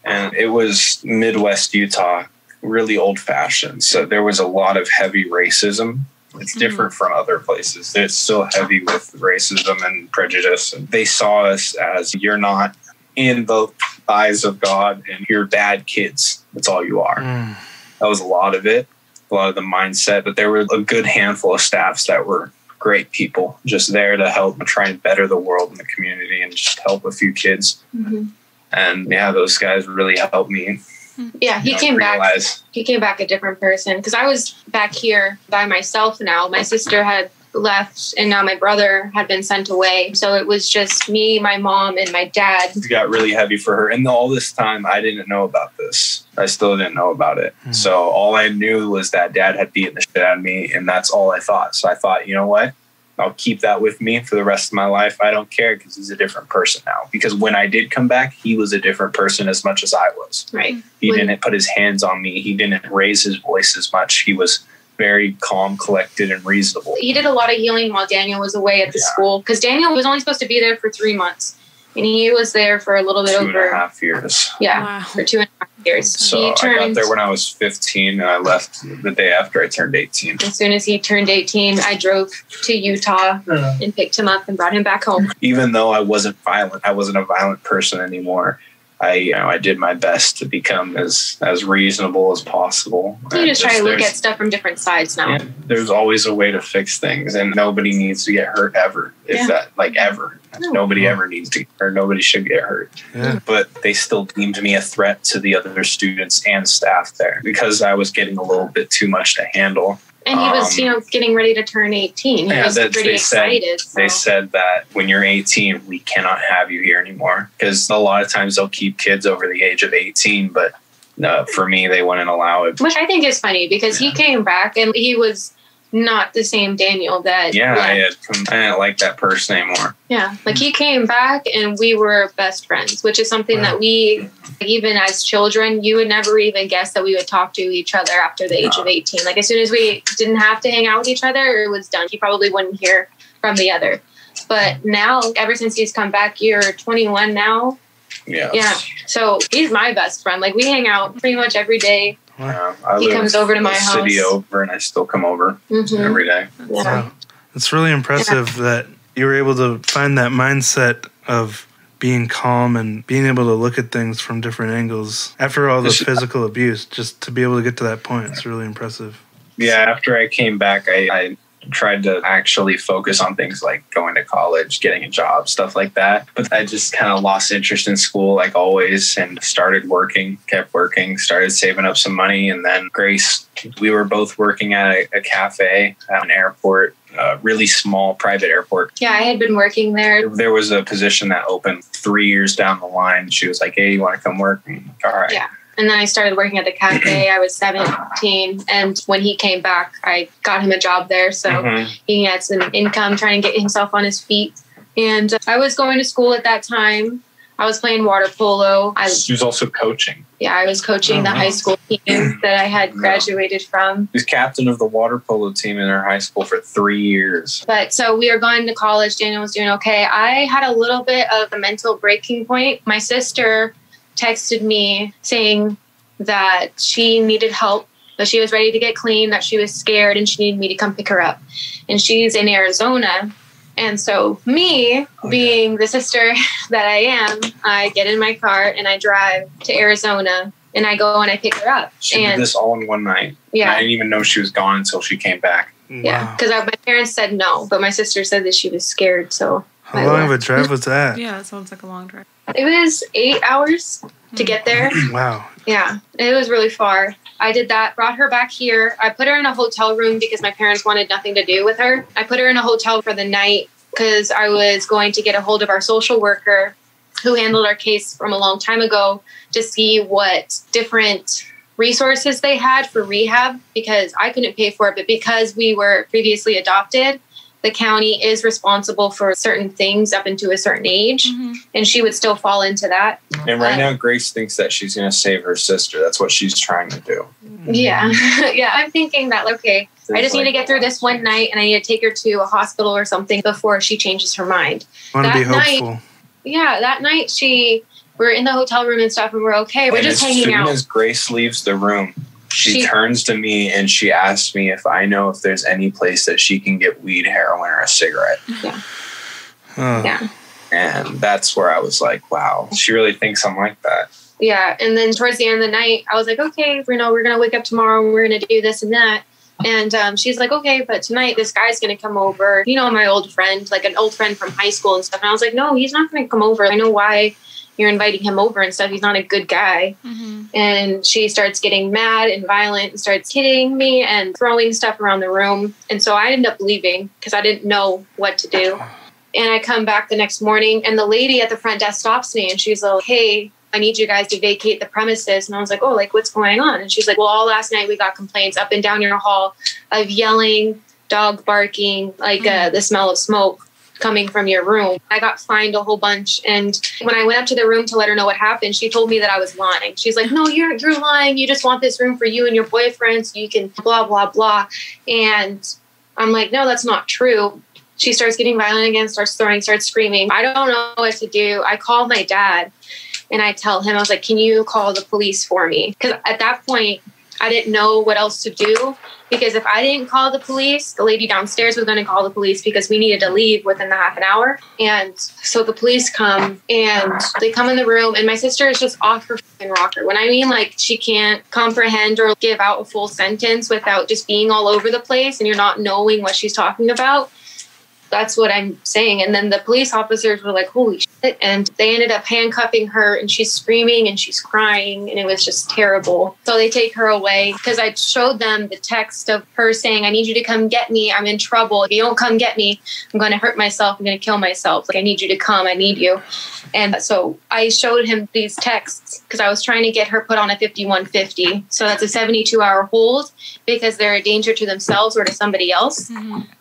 And it was Midwest Utah, really old fashioned. So there was a lot of heavy racism. It's different from other places. It's still heavy with racism and prejudice. And they saw us as, you're not in the eyes of God and you're bad kids. That's all you are. That was a lot of it, a lot of the mindset. But there were a good handful of staffs that were great people, just there to help and try and better the world and the community and just help a few kids. Mm-hmm. And yeah, those guys really helped me. Yeah, he came back. He came back a different person because I was back here by myself now. My sister had left and now my brother had been sent away. So it was just me, my mom, and my dad. It got really heavy for her. And all this time, I didn't know about this. I still didn't know about it. So all I knew was that dad had beaten the shit out of me. And that's all I thought. So I thought, you know what? I'll keep that with me for the rest of my life. I don't care because he's a different person now. Because when I did come back, he was a different person as much as I was. Right. He didn't put his hands on me. He didn't raise his voice as much. He was very calm, collected, and reasonable. He did a lot of healing while Daniel was away at the school. Because Daniel was only supposed to be there for 3 months. And he was there for a little bit over 2.5 years. Yeah, for 2.5 years. So I got there when I was 15 and I left the day after I turned 18. As soon as he turned 18, I drove to Utah and picked him up and brought him back home. Even though I wasn't violent, I wasn't a violent person anymore. I did my best to become as reasonable as possible. You just try to look at stuff from different sides now. Yeah, there's always a way to fix things, and nobody needs to get hurt ever. Ever. Nobody ever needs to get hurt. Nobody should get hurt. Yeah. But they still deemed me a threat to the other students and staff there because I was getting a little bit too much to handle. And he was, getting ready to turn 18. He was pretty excited. They said that when you're 18, we cannot have you here anymore. Because a lot of times they'll keep kids over the age of 18. But for me, they wouldn't allow it. Which I think is funny because he came back and he was not the same Daniel that I didn't like that person anymore. Yeah, like he came back and we were best friends, which is something that we, even as children, you would never even guess that we would talk to each other after the age of 18. Like as soon as we didn't have to hang out with each other, it was done. You probably wouldn't hear from the other. But now, ever since he's come back, you're 21 now. Yeah. So he's my best friend. Like we hang out pretty much every day. He comes over to my house. City over, and I still come over every day. Yeah. Wow. It's really impressive that you were able to find that mindset of being calm and being able to look at things from different angles after all the physical abuse. Just to be able to get to that point, it's really impressive. Yeah, after I came back, I tried to actually focus on things like going to college, getting a job, stuff like that. But I just kind of lost interest in school like always and kept working, started saving up some money. And then Grace, we were both working at a cafe at an airport, a really small private airport. Yeah, I had been working there. There was a position that opened 3 years down the line. She was like, hey, you want to come work? I'm like, all right. Yeah. And then I started working at the cafe. I was 17. And when he came back, I got him a job there. So he had some income trying to get himself on his feet. And I was going to school at that time. I was playing water polo. She was also coaching. Yeah, I was coaching the high school team that I had graduated from. He was captain of the water polo team in our high school for 3 years. But so we were going to college. Daniel was doing okay. I had a little bit of a mental breaking point. My sister texted me saying that she needed help, that she was ready to get clean, that she was scared, and she needed me to come pick her up. And she's in Arizona. And so me, being the sister that I am, I get in my car and I drive to Arizona and I go and I pick her up. She did this all in one night. Yeah. I didn't even know she was gone until she came back. Yeah, because my parents said no, but my sister said that she was scared, so... How long of a drive was that? Yeah, it sounds like a long drive. It was 8 hours to get there. Wow. Yeah, it was really far. I did that, brought her back here. I put her in a hotel room because my parents wanted nothing to do with her. I put her in a hotel for the night because I was going to get a hold of our social worker who handled our case from a long time ago to see what different resources they had for rehab, because I couldn't pay for it. But because we were previously adopted, the county is responsible for certain things up into a certain age, and she would still fall into that. And right now, Grace thinks that she's going to save her sister. That's what she's trying to do. Yeah. Yeah, I'm thinking that, okay, I just need to get through this one night, and I need to take her to a hospital or something before she changes her mind. I want to be hopeful. That night we're in the hotel room and stuff, and we're okay. We're just hanging out. As soon as Grace leaves the room, she turns to me and she asks me if I know if there's any place that she can get weed, heroin, or a cigarette. Yeah. Yeah. And that's where I was like, wow, she really thinks I'm like that. Yeah. And then towards the end of the night, I was like, okay, we're going to wake up tomorrow and we're going to do this and that. And she's like, okay, but tonight this guy's going to come over. You know, my old friend, like an old friend from high school and stuff. And I was like, no, he's not going to come over. I know why you're inviting him over and stuff. He's not a good guy. And she starts getting mad and violent and starts hitting me and throwing stuff around the room. And so I ended up leaving because I didn't know what to do. And I come back the next morning and the lady at the front desk stops me and she's like, hey, I need you guys to vacate the premises. And I was like, oh, like, what's going on? And she's like, well, all last night we got complaints up and down your hall of yelling, dog barking, like the smell of smoke coming from your room. I got fined a whole bunch. And when I went up to the room to let her know what happened, she told me that I was lying. She's like, no, you're lying. You just want this room for you and your boyfriend so you can blah, blah, blah. And I'm like, no, that's not true. She starts getting violent again, starts throwing, starts screaming. I don't know what to do. I call my dad and I tell him, I was like, can you call the police for me? Because at that point, I didn't know what else to do. Because if I didn't call the police, the lady downstairs was going to call the police because we needed to leave within the half an hour. And so the police come and they come in the room and my sister is just off her fucking rocker. When I mean like she can't comprehend or give out a full sentence without just being all over the place and you're not knowing what she's talking about. That's what I'm saying. And then the police officers were like, holy shit. And they ended up handcuffing her, and she's screaming and she's crying, and it was just terrible. So they take her away because I showed them the text of her saying, I need you to come get me. I'm in trouble. If you don't come get me, I'm going to hurt myself. I'm going to kill myself. Like, I need you to come. I need you. And so I showed him these texts because I was trying to get her put on a 5150. So that's a 72-hour hold because they're a danger to themselves or to somebody else.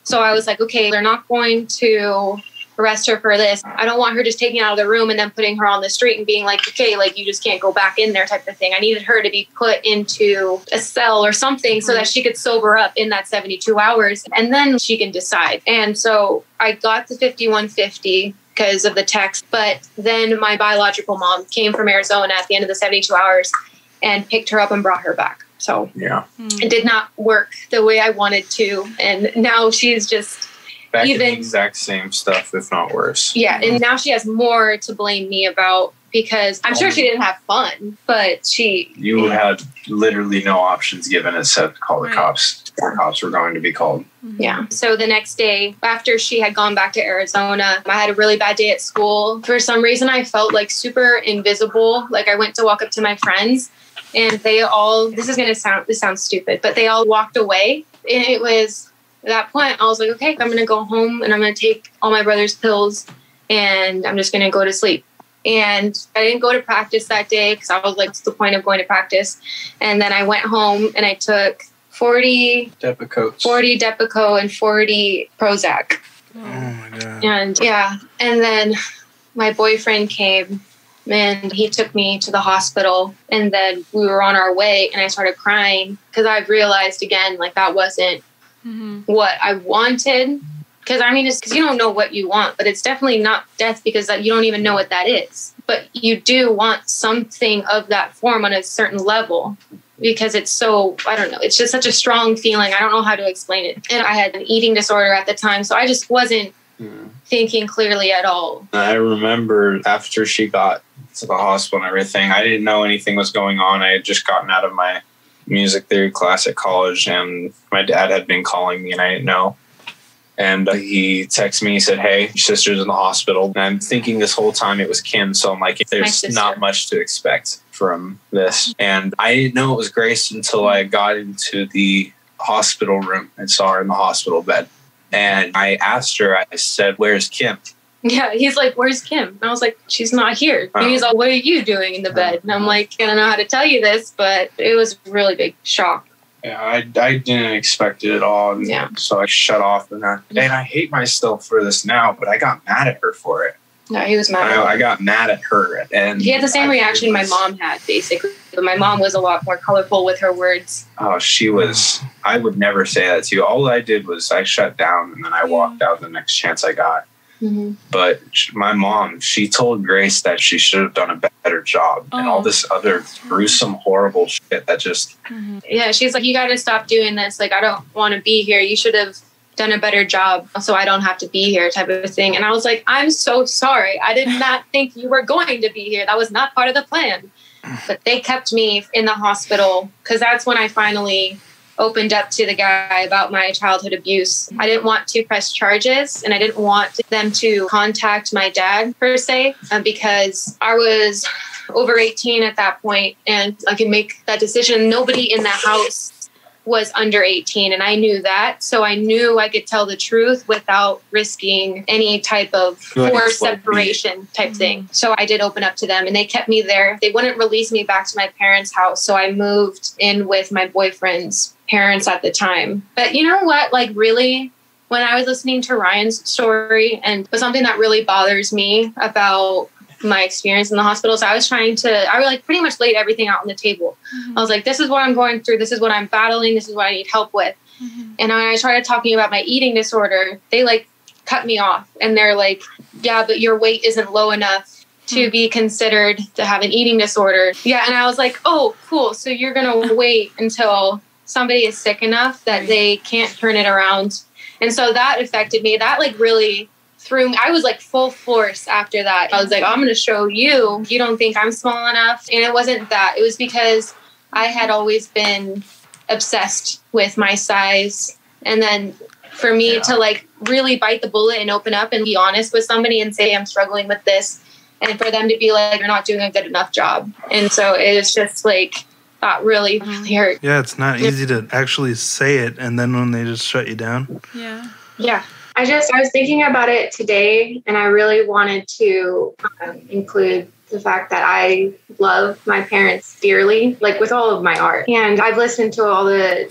So I was like, okay, they're not going to arrest her for this. I don't want her just taking her out of the room and then putting her on the street and being like, okay, like you just can't go back in there type of thing. I needed her to be put into a cell or something so that she could sober up in that 72 hours and then she can decide. And so I got the 5150 because of the text, but then my biological mom came from Arizona at the end of the 72 hours and picked her up and brought her back. So it did not work the way I wanted to. And now she's just back in the exact same stuff, if not worse. Yeah, and now she has more to blame me about because I'm sure she didn't have fun, but You had literally no options given except call the cops. The cops were going to be called. Yeah. So the next day, after she had gone back to Arizona, I had a really bad day at school. For some reason, I felt like super invisible. Like I went to walk up to my friends and they all, this sounds stupid, but they all walked away. And it was, at that point, I was like, okay, I'm going to go home and I'm going to take all my brother's pills and I'm just going to go to sleep. And I didn't go to practice that day because I was like, what's the point of going to practice? And then I went home and I took 40 Depakote and 40 Prozac. Oh my God. And then my boyfriend came and he took me to the hospital and then we were on our way and I started crying because I realized again, like that wasn't what I wanted. Because I mean, it's because you don't know what you want, but it's definitely not death because you don't even know what that is. But you do want something of that form on a certain level because it's so, I don't know, it's just such a strong feeling. I don't know how to explain it. And I had an eating disorder at the time, so I just wasn't thinking clearly at all. I remember after she got to the hospital and everything, I didn't know anything was going on. I had just gotten out of my music theory class at college and my dad had been calling me and I didn't know. And he texted me, he said, hey, your sister's in the hospital. And I'm thinking this whole time it was Kim. So I'm like, there's not much to expect from this. And I didn't know it was Grace until I got into the hospital room and saw her in the hospital bed. And I asked her, I said, where's Kim? Yeah, he's like, where's Kim? And I was like, she's not here. And he's like, what are you doing in the bed? And I'm like, I don't know how to tell you this, but it was a really big shock. Yeah, I didn't expect it at all. And so I shut off. And I hate myself for this now, but I got mad at her for it. No, he was mad. I got mad at her. And he had the same reaction my mom had, basically. But my mom was a lot more colorful with her words. Oh, she was. I would never say that to you. All I did was I shut down and then I walked out the next chance I got. But my mom, she told Grace that she should have done a better job and all this other gruesome, horrible shit that just... Yeah, she's like, you got to stop doing this. Like, I don't want to be here. You should have done a better job so I don't have to be here type of thing. And I was like, I'm so sorry. I did not think you were going to be here. That was not part of the plan. But they kept me in the hospital because that's when I finally opened up to the guy about my childhood abuse. I didn't want to press charges and I didn't want them to contact my dad per se because I was over 18 at that point and I could make that decision. Nobody in the house was under 18 and I knew that. So I knew I could tell the truth without risking any type of forced separation type thing. So I did open up to them and they kept me there. They wouldn't release me back to my parents' house. So I moved in with my boyfriend's parents at the time. But you know what? Like really, when I was listening to Ryan's story and something that really bothers me about my experience in the hospitals, I like pretty much laid everything out on the table. I was like, this is what I'm going through. This is what I'm battling. This is what I need help with. And when I started talking about my eating disorder, they like cut me off and they're like, yeah, but your weight isn't low enough to be considered to have an eating disorder. Yeah. And I was like, oh, cool. So you're going to wait until somebody is sick enough that they can't turn it around. And so that affected me. That like really threw me. I was like full force after that. I was like, I'm going to show you. You don't think I'm small enough. And it wasn't that. It was because I had always been obsessed with my size. And then for me to like really bite the bullet and open up and be honest with somebody and say, I'm struggling with this. and for them to be like, you're not doing a good enough job. And so it's just like, that really, really hurt. Yeah, it's not easy to actually say it, and then when they just shut you down. Yeah. I was thinking about it today, and I really wanted to include the fact that I love my parents dearly, like with all of my art. And I've listened to all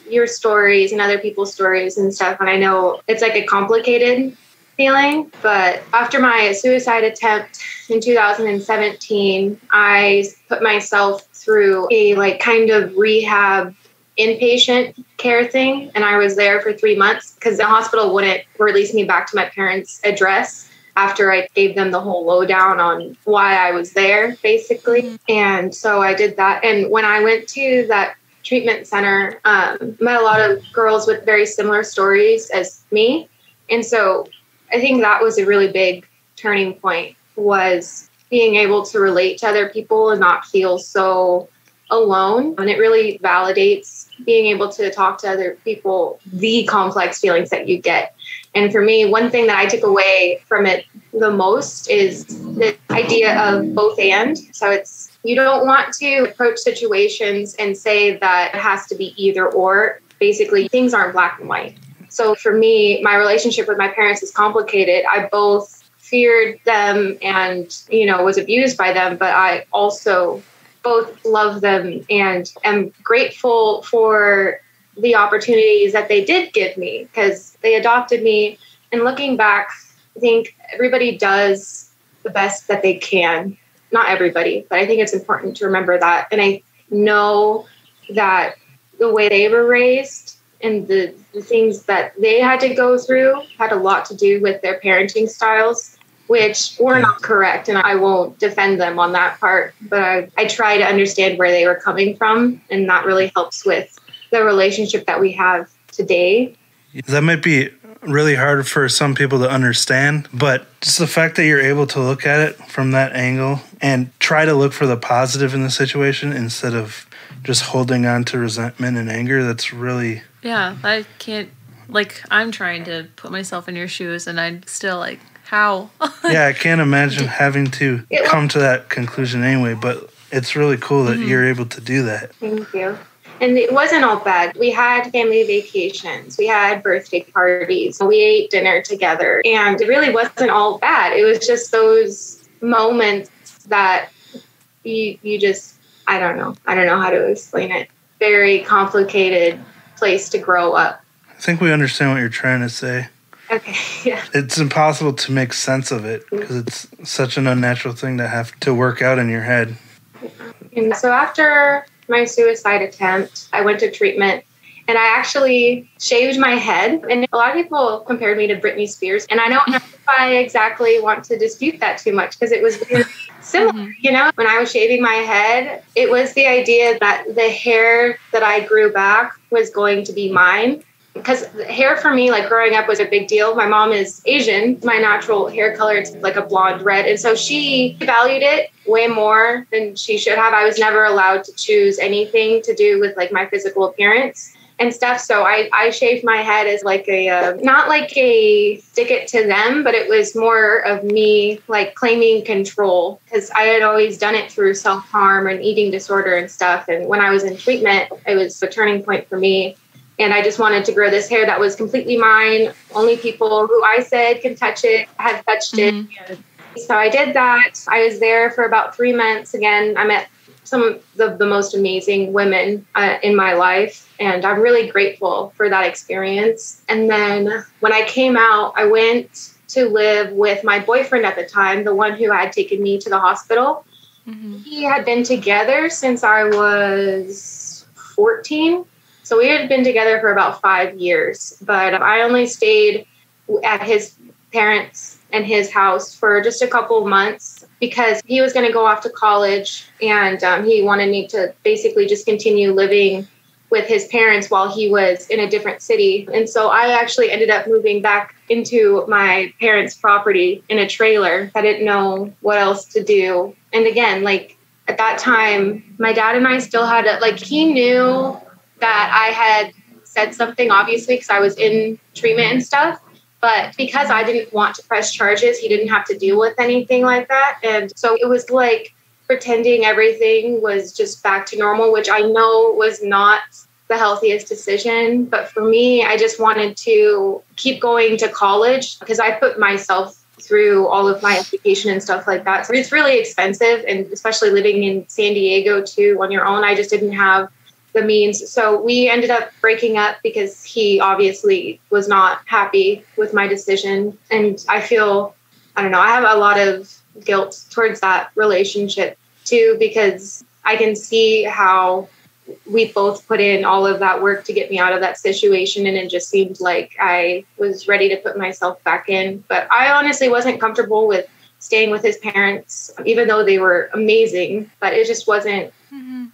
your stories and other people's stories and stuff, and I know it's like a complicated feeling. But after my suicide attempt in 2017, I put myself through a like kind of rehab inpatient care thing. And I was there for 3 months because the hospital wouldn't release me back to my parents' address after I gave them the whole lowdown on why I was there, basically. And so I did that. And when I went to that treatment center, met a lot of girls with very similar stories as me. And so I think that was a really big turning point, was being able to relate to other people and not feel so alone. And it really validates being able to talk to other people, the complex feelings that you get. And for me, one thing that I took away from it the most is the idea of both and. So it's, you don't want to approach situations and say that it has to be either or. Basically, things aren't black and white. So for me, my relationship with my parents is complicated. I both feared them and, was abused by them, but I also both love them and am grateful for the opportunities that they did give me because they adopted me. And looking back, I think everybody does the best that they can. Not everybody, but I think it's important to remember that. And I know that the way they were raised and the things that they had to go through had a lot to do with their parenting styles, which were not correct. And I won't defend them on that part, but I try to understand where they were coming from. And that really helps with the relationship that we have today. That might be really hard for some people to understand, but just the fact that you're able to look at it from that angle and try to look for the positive in the situation instead of just holding on to resentment and anger, that's really... Yeah, I can't, I'm trying to put myself in your shoes and I'm still like, how? Yeah, I can't imagine having to come to that conclusion anyway, but it's really cool that you're able to do that. Thank you. And it wasn't all bad. We had family vacations. We had birthday parties. We ate dinner together. And it really wasn't all bad. It was just those moments that you just, I don't know how to explain it. Very complicated place to grow up. I think we understand what you're trying to say. Okay, yeah. It's impossible to make sense of it because it's such an unnatural thing to have to work out in your head. And so after my suicide attempt, I went to treatment and I actually shaved my head. And a lot of people compared me to Britney Spears. And I don't know if I exactly want to dispute that too much because it was very similar. When I was shaving my head, it was the idea that the hair that I grew back was going to be mine. Because hair for me, growing up, was a big deal. My mom is Asian. My natural hair color is like a blonde red. And so she valued it way more than she should have. I was never allowed to choose anything to do with my physical appearance and stuff. So I shaved my head as not like a stick it to them, but it was more of me claiming control because I had always done it through self-harm and eating disorder and stuff. And when I was in treatment, it was a turning point for me. And I just wanted to grow this hair that was completely mine. Only people who I said can touch it have touched it. So I did that. I was there for about 3 months. Again, I met some of the most amazing women in my life. And I'm really grateful for that experience. And then when I came out, I went to live with my boyfriend at the time, the one who had taken me to the hospital. He had been together since I was 14. So we had been together for about 5 years, but I only stayed at his parents' and his house for just a couple of months because he was going to go off to college and he wanted me to basically just continue living with his parents while he was in a different city. And so I actually ended up moving back into my parents' property in a trailer. I didn't know what else to do. And again, at that time, my dad and I still had he knew that I had said something, obviously, because I was in treatment and stuff. But because I didn't want to press charges, he didn't have to deal with anything like that. And so it was like pretending everything was just back to normal, which I know was not the healthiest decision. But for me, I just wanted to keep going to college because I put myself through all of my education and stuff like that. So it's really expensive. And especially living in San Diego too on your own, I just didn't have the means. So we ended up breaking up because he obviously was not happy with my decision. And I feel, I don't know, I have a lot of guilt towards that relationship too, because I can see how we both put in all of that work to get me out of that situation. And it just seemed like I was ready to put myself back in. But I honestly wasn't comfortable with staying with his parents, even though they were amazing, but it just wasn't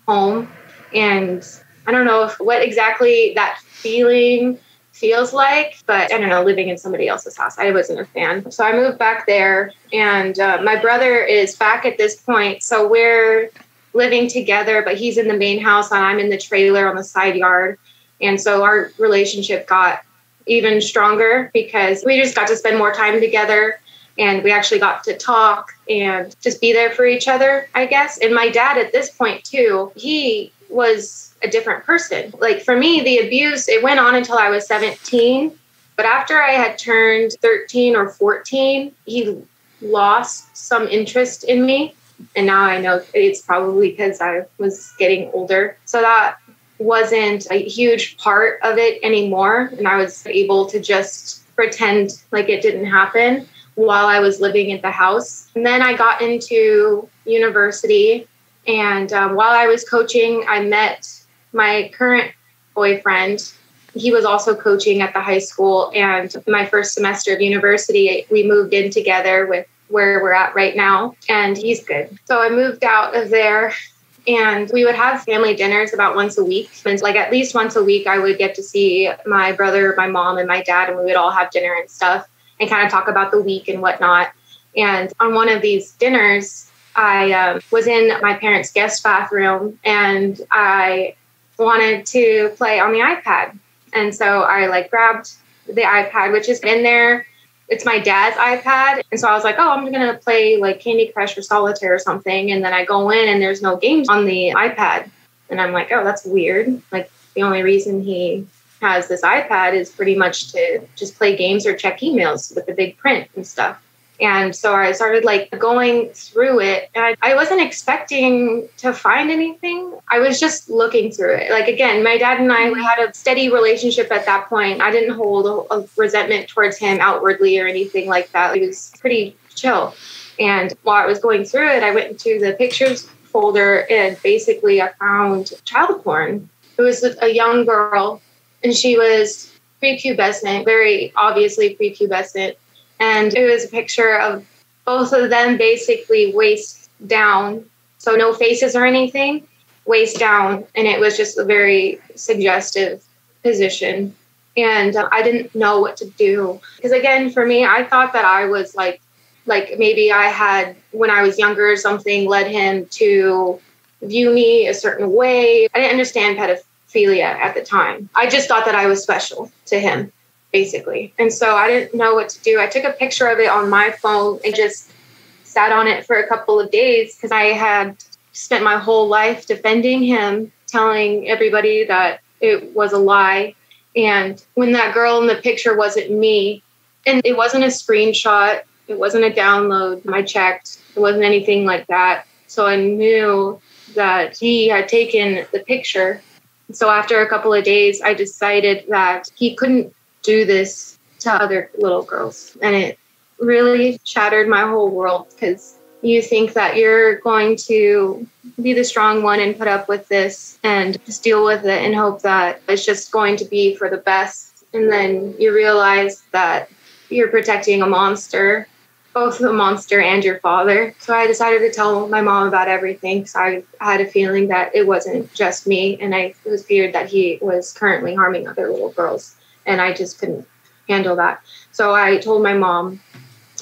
home. And I don't know what exactly that feeling feels like, but I don't know, living in somebody else's house, I wasn't a fan. So I moved back there, and my brother is back at this point. So we're living together, but he's in the main house and I'm in the trailer on the side yard. And so our relationship got even stronger because we just got to spend more time together. And we actually got to talk and just be there for each other, I guess. And my dad at this point, too, he was a different person. Like for me, the abuse, it went on until I was 17. But after I had turned 13 or 14, he lost some interest in me. And now I know it's probably because I was getting older. So that wasn't a huge part of it anymore. And I was able to just pretend like it didn't happen while I was living at the house. And then I got into university. And while I was coaching, I met my current boyfriend. He was also coaching at the high school. And my first semester of university, we moved in together with where we're at right now. And he's good. So I moved out of there. And we would have family dinners about once a week. And like at least once a week, I would get to see my brother, my mom, and my dad. And we would all have dinner and stuff and kind of talk about the week and whatnot. And on one of these dinners, I was in my parents' guest bathroom and I wanted to play on the iPad. And so I grabbed the iPad, which is in there. It's my dad's iPad. And so I was like, oh, I'm going to play Candy Crush or Solitaire or something. And then I go in and there's no games on the iPad. And I'm like, oh, that's weird. The only reason he has this iPad is pretty much to just play games or check emails with the big print and stuff. And so I started going through it, and I wasn't expecting to find anything. I was just looking through it. Again, my dad and I, we had a steady relationship at that point. I didn't hold a resentment towards him outwardly or anything like that. It was pretty chill. And while I was going through it, I went into the pictures folder and basically I found child porn. It was a young girl and she was prepubescent, very obviously prepubescent. And it was a picture of both of them basically waist down. So no faces or anything, waist down. And it was just a very suggestive position. And I didn't know what to do. Because again, for me, I thought that I was like maybe I had, when I was younger, something led him to view me a certain way. I didn't understand pedophilia at the time. I just thought that I was special to him, basically. And so I didn't know what to do. I took a picture of it on my phone and just sat on it for a couple of days because I had spent my whole life defending him, telling everybody that it was a lie. And when that girl in the picture wasn't me, and it wasn't a screenshot, it wasn't a download, I checked, it wasn't anything like that. So I knew that he had taken the picture. So after a couple of days, I decided that he couldn't do this to other little girls. And it really shattered my whole world because you think that you're going to be the strong one and put up with this and just deal with it and hope that it's just going to be for the best. And then you realize that you're protecting a monster, both the monster and your father. So I decided to tell my mom about everything because I had a feeling that it wasn't just me. And I was feared that he was currently harming other little girls. And I just couldn't handle that. So I told my mom,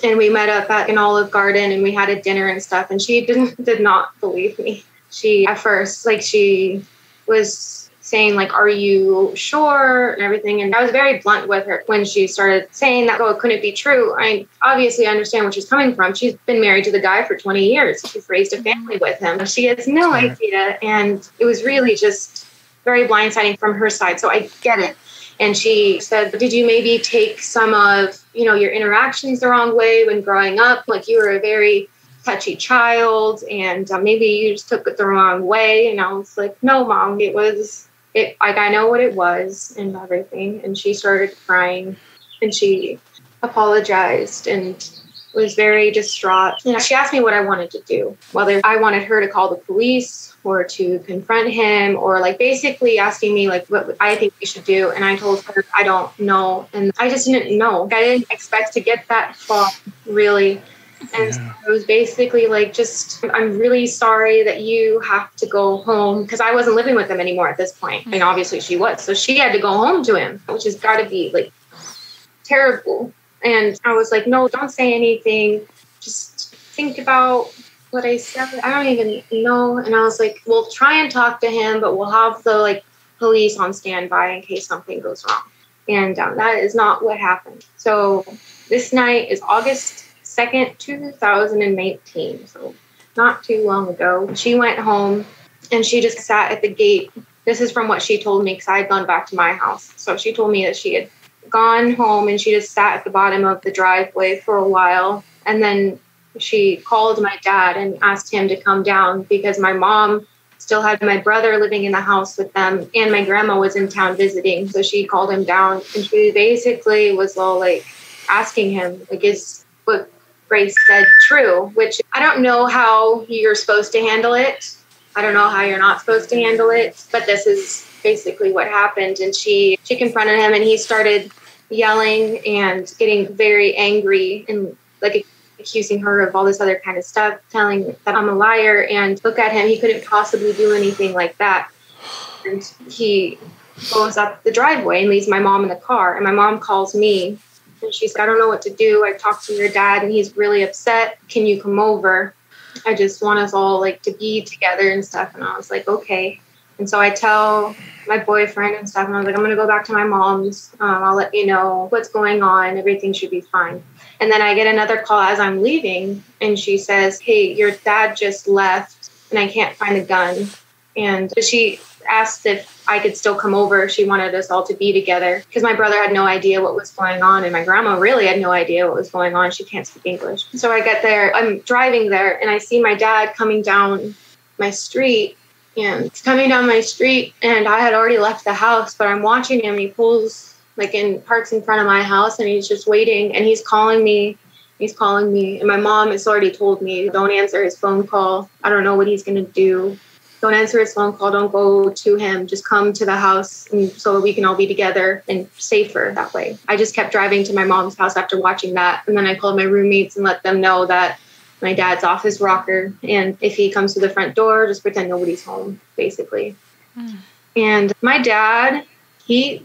and we met up at an Olive Garden and we had a dinner and stuff. And she did not believe me. She, at first, she was saying like, are you sure, and everything. And I was very blunt with her when she started saying that, oh, it couldn't be true. I obviously understand where she's coming from. She's been married to the guy for 20 years. She's raised a family with him. She has no idea. And it was really just very blindsiding from her side. So I get it. And she said, did you maybe take some of, your interactions the wrong way when growing up? Like you were a very touchy child and maybe you just took it the wrong way. And I was like, no, Mom, I know what it was and everything. And she started crying and she apologized and was very distraught. And she asked me what I wanted to do, whether I wanted her to call the police or to confront him, or like basically asking me like what I think we should do. And I told her, I don't know. And I just didn't know. I didn't expect to get that far, really. And so it was basically like, I'm really sorry that you have to go home, because I wasn't living with him anymore at this point. And obviously she was. So she had to go home to him, which has got to be like terrible. And I was like, no, don't say anything. Just think about what I said. I don't even know. And I was like, we'll try and talk to him, but we'll have the police on standby in case something goes wrong. And that is not what happened. So this night is August 2nd, 2019. So not too long ago. She went home and she just sat at the gate. This is from what she told me, because I had gone back to my house. So she told me that she had gone home and she just sat at the bottom of the driveway for a while. And then she called my dad and asked him to come down because my mom still had my brother living in the house with them and my grandma was in town visiting. So she called him down and she basically was all like asking him, like, is what Grace said true? Which I don't know how you're supposed to handle it. I don't know how you're not supposed to handle it, but this is basically what happened. And she confronted him and he started yelling and getting very angry and like accusing her of all this other kind of stuff, telling that I'm a liar. And look at him, he couldn't possibly do anything like that. And he goes up the driveway and leaves my mom in the car. And my mom calls me and she's like, I don't know what to do. I talked to your dad and he's really upset. Can you come over? I just want us all to be together and stuff. And I was like, okay. And so I tell my boyfriend and stuff, and I was like, I'm going to go back to my mom's. I'll let you know what's going on. Everything should be fine. And then I get another call as I'm leaving, and she says, hey, your dad just left, and I can't find the gun. And she asked if I could still come over. She wanted us all to be together because my brother had no idea what was going on, and my grandma really had no idea what was going on. She can't speak English. So I get there. I'm driving there, and I see my dad coming down my street. And he's coming down my street, and I had already left the house, but I'm watching him. He pulls, parks in front of my house, and he's just waiting, and he's calling me. And my mom has already told me, don't answer his phone call. I don't know what he's going to do. Don't answer his phone call. Don't go to him. Just come to the house so we can all be together and safer that way. I just kept driving to my mom's house after watching that. And then I called my roommates and let them know that my dad's off his rocker, and if he comes to the front door, just pretend nobody's home, basically. And my dad, he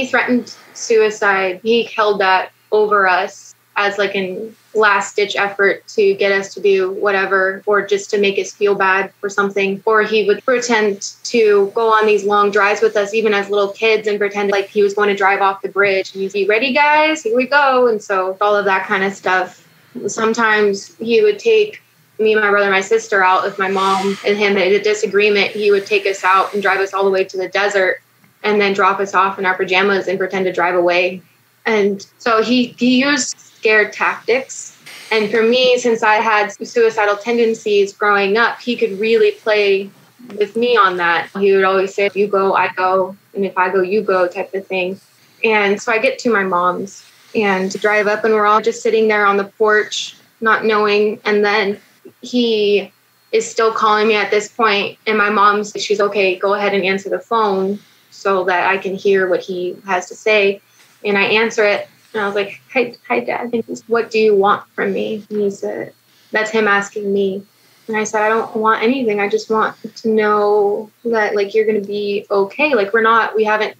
threatened suicide. He held that over us as an last-ditch effort to get us to do whatever, or just to make us feel bad for something. Or he would pretend to go on these long drives with us, even as little kids, and pretend like he was going to drive off the bridge. And he'd be, ready, guys? Here we go. And so all of that kind of stuff. Sometimes he would take me, my brother, and my sister out. If my mom and him had a disagreement, he would take us out and drive us all the way to the desert and then drop us off in our pajamas and pretend to drive away. And so he used scared tactics. And for me, since I had suicidal tendencies growing up, he could really play with me on that. He would always say, if you go, I go. And if I go, you go, type of thing. And so I get to my mom's and drive up, and we're all just sitting there on the porch, not knowing. And then he is still calling me at this point, and my mom says, she's okay, go ahead and answer the phone so that I can hear what he has to say. And I answer it, and I was like, hi, Dad. And he said, what do you want from me? And he said, that's him asking me. And I said, I don't want anything. I just want to know that you're going to be okay. We haven't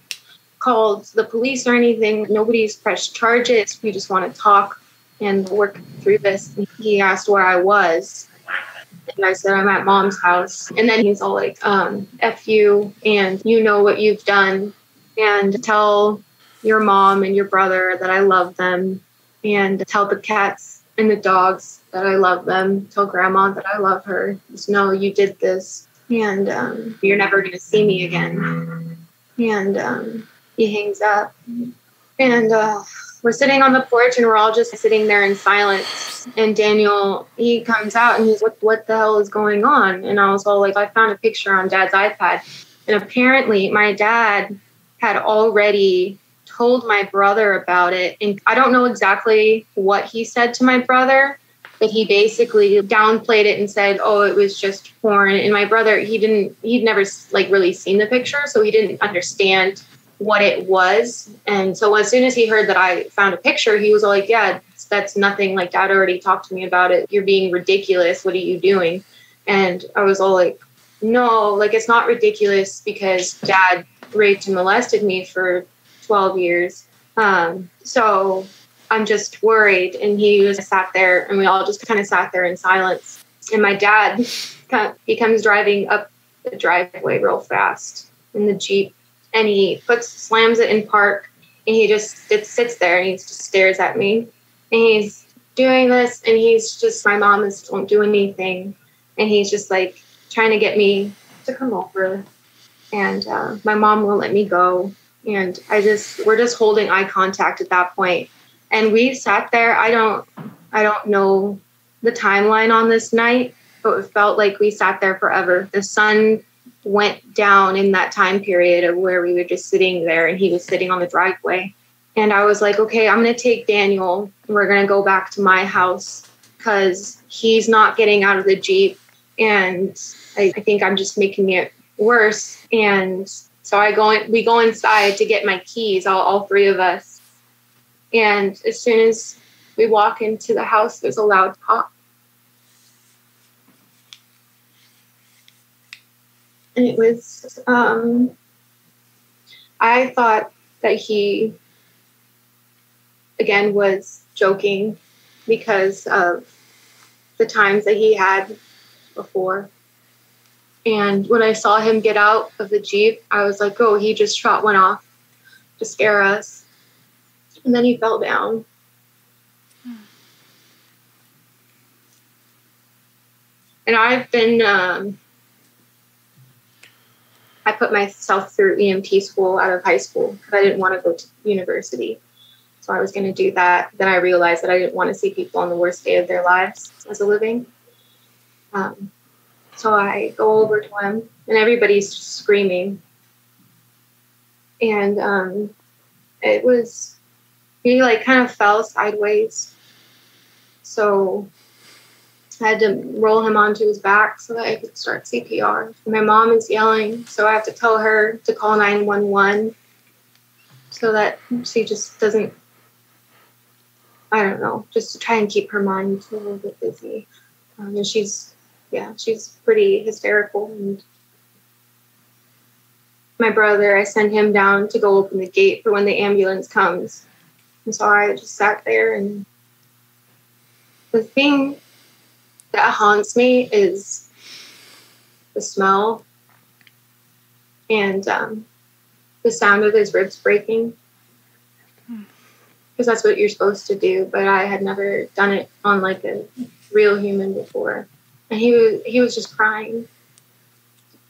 called the police or anything. Nobody's pressed charges. We just want to talk and work through this. And he asked where I was. And I said, I'm at mom's house. And then he's all like, F you, and you know what you've done. And tell your mom and your brother that I love them. And tell the cats and the dogs that I love them. Tell grandma that I love her. Just know you did this. And you're never going to see me again. And he hangs up. And we're sitting on the porch and we're all just sitting there in silence. And Daniel, he comes out and he's like, what the hell is going on? And I was all like, I found a picture on Dad's iPad. And apparently my dad had already told my brother about it. And I don't know exactly what he said to my brother, but he basically downplayed it and said, oh, it was just porn. And my brother, he'd never like really seen the picture. So he didn't understand what it was. And so as soon as he heard that I found a picture, he was like, yeah, that's nothing. Like, Dad already talked to me about it. You're being ridiculous. What are you doing? And I was all like, no, like, it's not ridiculous because Dad raped and molested me for 12 years. So I'm just worried. And he was sat there and we all just kind of sat there in silence. And my dad, he comes driving up the driveway real fast in the Jeep. And he slams it in park, and he just sits there and he just stares at me. And he's doing this, and he's just, my mom won't do anything. And he's just like trying to get me to come over. And my mom won't let me go. And we're just holding eye contact at that point. And we sat there. I don't know the timeline on this night, but it felt like we sat there forever. The sun went down in that time period of where we were just sitting there and he was sitting on the driveway. And I was like, okay, I'm going to take Daniel and we're going to go back to my house because he's not getting out of the Jeep. And I think I'm just making it worse. And so we go inside to get my keys, all three of us. And as soon as we walk into the house, there's a loud pop. And it was, I thought that he, again, was joking because of the times that he had before. And when I saw him get out of the Jeep, I was like, oh, he just shot one off to scare us. And then he fell down. And I've been... I put myself through EMT school out of high school because I didn't want to go to university. So I was going to do that. Then I realized that I didn't want to see people on the worst day of their lives as a living. So I go over to him and everybody's screaming. And it was, he like kind of fell sideways. So I had to roll him onto his back so that I could start CPR. My mom is yelling, so I have to tell her to call 911 so that she just doesn't, I don't know, just to try and keep her mind a little bit busy. And she's pretty hysterical. And my brother, I send him down to go open the gate for when the ambulance comes. And so I just sat there, and the thing that haunts me is the smell and the sound of his ribs breaking, because that's what you're supposed to do. But I had never done it on like a real human before. And he was just crying.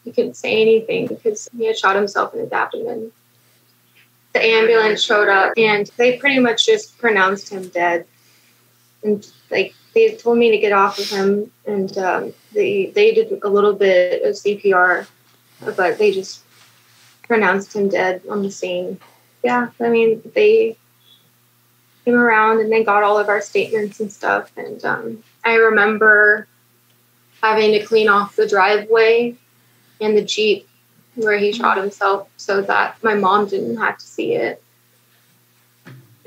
He couldn't say anything because he had shot himself in his abdomen. The ambulance showed up and they pretty much just pronounced him dead. And like, they told me to get off of him, and they did a little bit of CPR, but they just pronounced him dead on the scene. Yeah, I mean, they came around and they got all of our statements and stuff. And I remember having to clean off the driveway and the Jeep where he shot himself so that my mom didn't have to see it.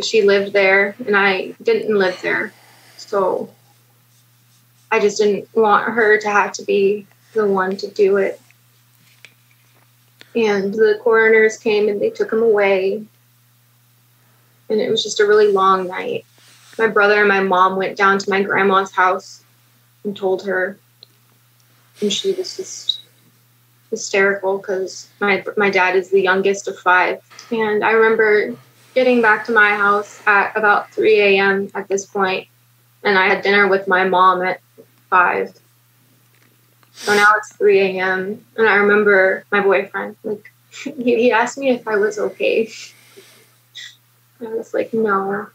She lived there and I didn't live there. So I just didn't want her to have to be the one to do it. And the coroners came and they took him away. And it was just a really long night. My brother and my mom went down to my grandma's house and told her. And she was just hysterical because my dad is the youngest of 5. And I remember getting back to my house at about 3 a.m. at this point, and I had dinner with my mom at 5. So now it's 3 a.m. And I remember my boyfriend, like, he asked me if I was okay. I was like, no.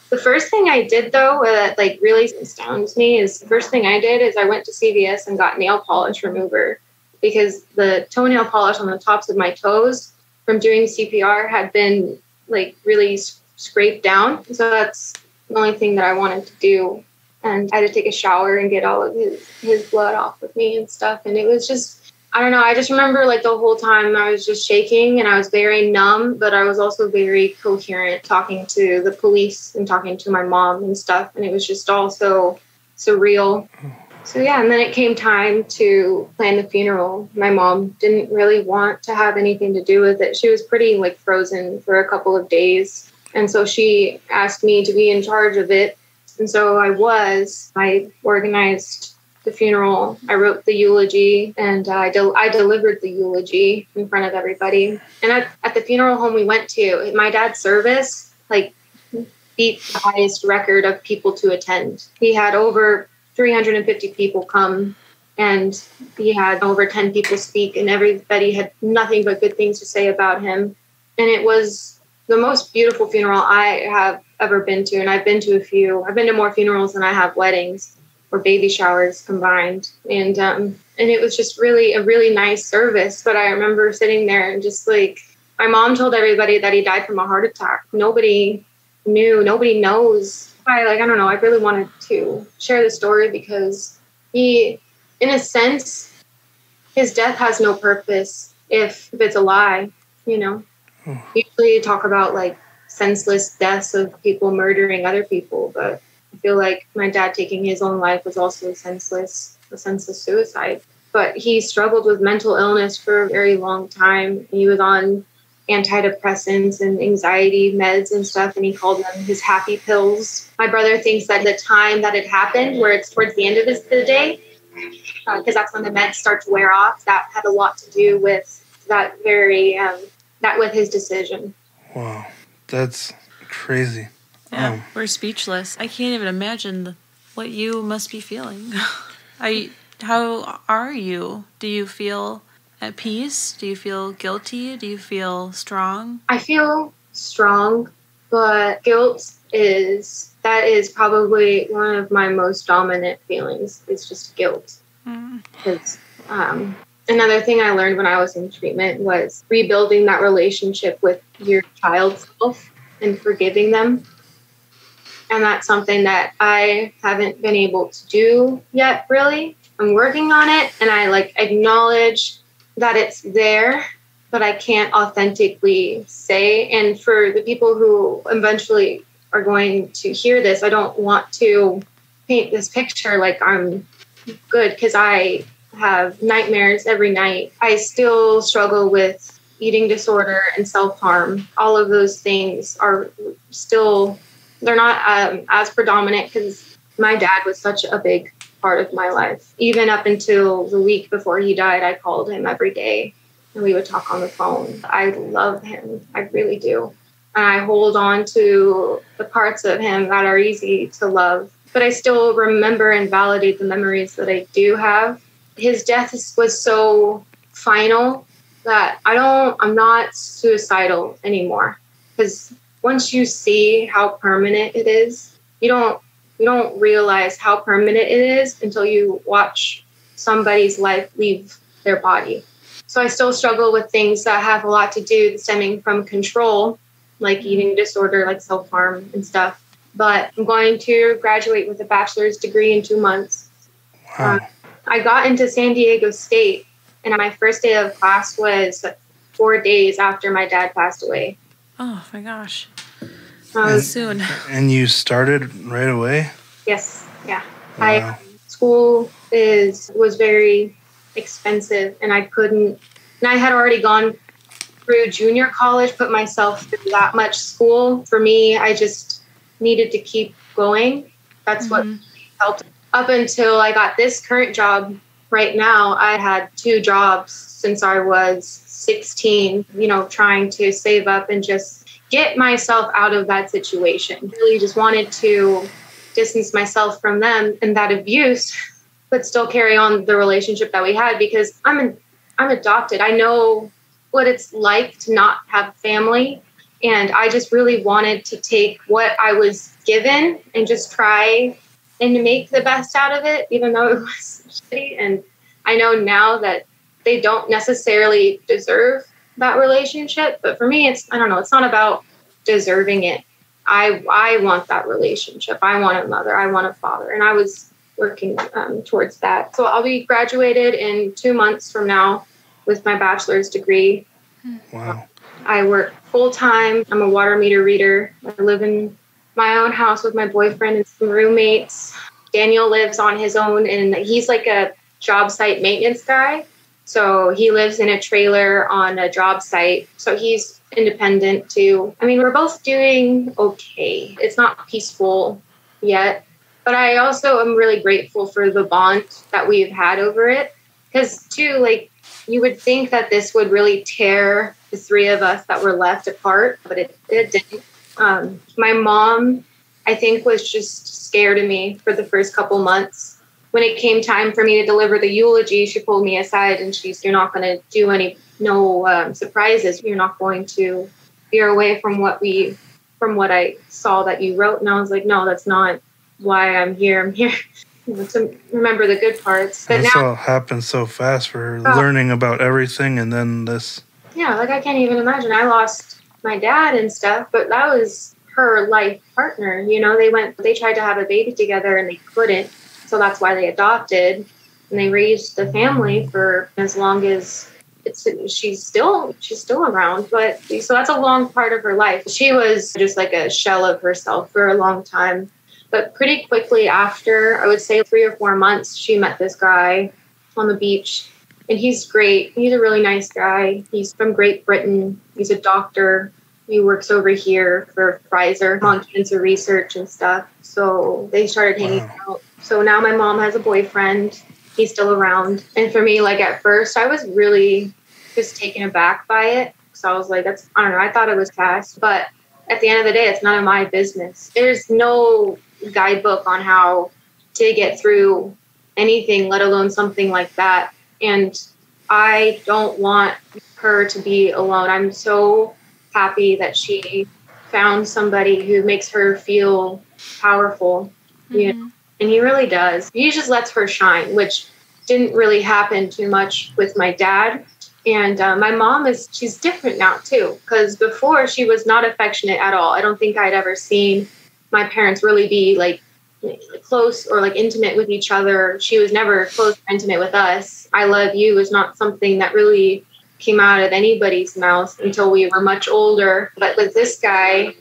The first thing I did, though, that like really astounds me is the first thing I did is I went to CVS and got nail polish remover, because the toenail polish on the tops of my toes from doing CPR had been like really scraped down. So that's the only thing that I wanted to do. And I had to take a shower and get all of his blood off of me and stuff. And it was just, I don't know. I just remember like the whole time I was just shaking and I was very numb, but I was also very coherent, talking to the police and talking to my mom and stuff. And it was just all so surreal. So yeah, and then it came time to plan the funeral. My mom didn't really want to have anything to do with it. She was pretty like frozen for a couple of days. And so she asked me to be in charge of it. And so I organized the funeral. I wrote the eulogy, and I delivered the eulogy in front of everybody. And at the funeral home we went to, my dad's service like beat the highest record of people to attend. He had over 350 people come, and he had over 10 people speak, and everybody had nothing but good things to say about him. And it was the most beautiful funeral I have ever been to. And I've been to a few. I've been to more funerals than I have weddings or baby showers combined. And it was just really a really nice service. But I remember sitting there and just like, my mom told everybody that he died from a heart attack. Nobody knew, nobody knows. I don't know. I really wanted to share the story because he, in a sense, his death has no purpose if it's a lie, you know. Usually you talk about like senseless deaths of people murdering other people, but I feel like my dad taking his own life was also a senseless suicide. But he struggled with mental illness for a very long time. He was on antidepressants and anxiety meds and stuff, and he called them his happy pills. My brother thinks that the time that it happened, where it's towards the end of the day, because that's when the meds start to wear off, that had a lot to do with that with his decision. Wow, that's crazy. Yeah, we're speechless. I can't even imagine what you must be feeling. How are you? Do you feel at peace? Do you feel guilty? Do you feel strong? I feel strong, but guilt is probably one of my most dominant feelings. It's just guilt. Because another thing I learned when I was in treatment was rebuilding that relationship with your child self and forgiving them. And that's something that I haven't been able to do yet, really. I'm working on it, and I acknowledge that it's there, but I can't authentically say. And for the people who eventually are going to hear this, I don't want to paint this picture like I'm good, because I have nightmares every night. I still struggle with eating disorder and self-harm. All of those things are still, they're not as predominant because my dad was such a big part of my life. Even up until the week before he died, I called him every day and we would talk on the phone. I love him. I really do. And I hold on to the parts of him that are easy to love. But I still remember and validate the memories that I do have. His death was so final that I'm not suicidal anymore. Because once you see how permanent it is, you don't realize how permanent it is until you watch somebody's life leave their body. So I still struggle with things that have a lot to do stemming from control, like eating disorder, like self-harm and stuff. But I'm going to graduate with a bachelor's degree in 2 months. Wow. I got into San Diego State, and my first day of class was 4 days after my dad passed away. Oh my gosh. Soon. And you started right away? Yes. Yeah. Wow. School was very expensive, and I had already gone through junior college, put myself through that much school. For me, I just needed to keep going. That's what helped. Up until I got this current job right now, I had 2 jobs since I was 16, trying to save up and just get myself out of that situation. Really just wanted to distance myself from them and that abuse, but still carry on the relationship that we had, because I'm adopted. I know what it's like to not have family. And I just really wanted to take what I was given and just try and to make the best out of it, even though it was shitty. And I know now that they don't necessarily deserve that relationship. But for me, it's not about deserving it. I want that relationship. I want a mother. I want a father. And I was working towards that. So I'll be graduated in 2 months from now with my bachelor's degree. Wow. I work full time. I'm a water meter reader. I live in my own house with my boyfriend and some roommates. Daniel lives on his own, and he's like a job site maintenance guy. So he lives in a trailer on a job site. So he's independent too. I mean, we're both doing okay. It's not peaceful yet, but I also am really grateful for the bond that we've had over it. Because too, like, you would think that this would really tear the 3 of us that were left apart, but it didn't. My mom, I think, was just scared of me for the first couple months. When it came time for me to deliver the eulogy, she pulled me aside and she's, "You're not going to do no surprises. You're not going to veer away from what I saw that you wrote." And I was like, "No, that's not why I'm here. I'm here to remember the good parts." But This now all happened so fast for her, learning about everything, and then this. Yeah, like I can't even imagine. I lost my dad and stuff, but that was her life partner. They tried to have a baby together and they couldn't. So that's why they adopted, and they raised the family for as long as she's still around. But so that's a long part of her life. She was just like a shell of herself for a long time. But pretty quickly after, I would say 3 or 4 months, she met this guy on the beach. And he's great. He's a really nice guy. He's from Great Britain. He's a doctor. He works over here for Pfizer on cancer research and stuff. So they started hanging out. So now my mom has a boyfriend. He's still around. And for me, like at first, I was really just taken aback by it. So I was like, I thought it was fast. But at the end of the day, it's none of my business. There's no guidebook on how to get through anything, let alone something like that. And I don't want her to be alone. I'm so happy that she found somebody who makes her feel powerful. Mm-hmm. And he really does. He just lets her shine, which didn't really happen too much with my dad. And my mom she's different now too, because before she was not affectionate at all. I don't think I'd ever seen my parents really be like close or like intimate with each other. She was never close or intimate with us. "I love you" is not something that really came out of anybody's mouth until we were much older. But with this guy,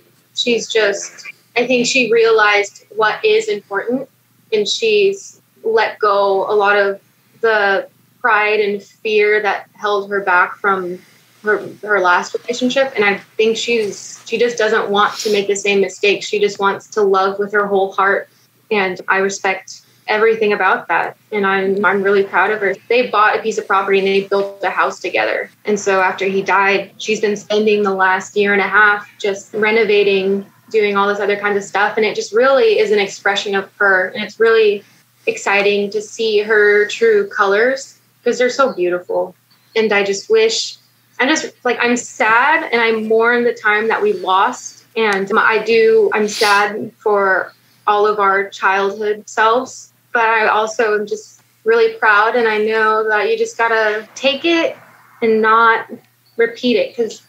I think she realized what is important, and she's let go a lot of the pride and fear that held her back from her last relationship. And I think she just doesn't want to make the same mistakes. She just wants to love with her whole heart. And I respect everything about that. And I'm really proud of her. They bought a piece of property and they built a house together. And so after he died, she's been spending the last year and a half just renovating, doing all this other kinds of stuff. And it just really is an expression of her. And it's really exciting to see her true colors because they're so beautiful. And I'm sad and I mourn the time that we lost. And I'm sad for all of our childhood selves, but I also am just really proud. And I know that you just gotta take it and not repeat it. Because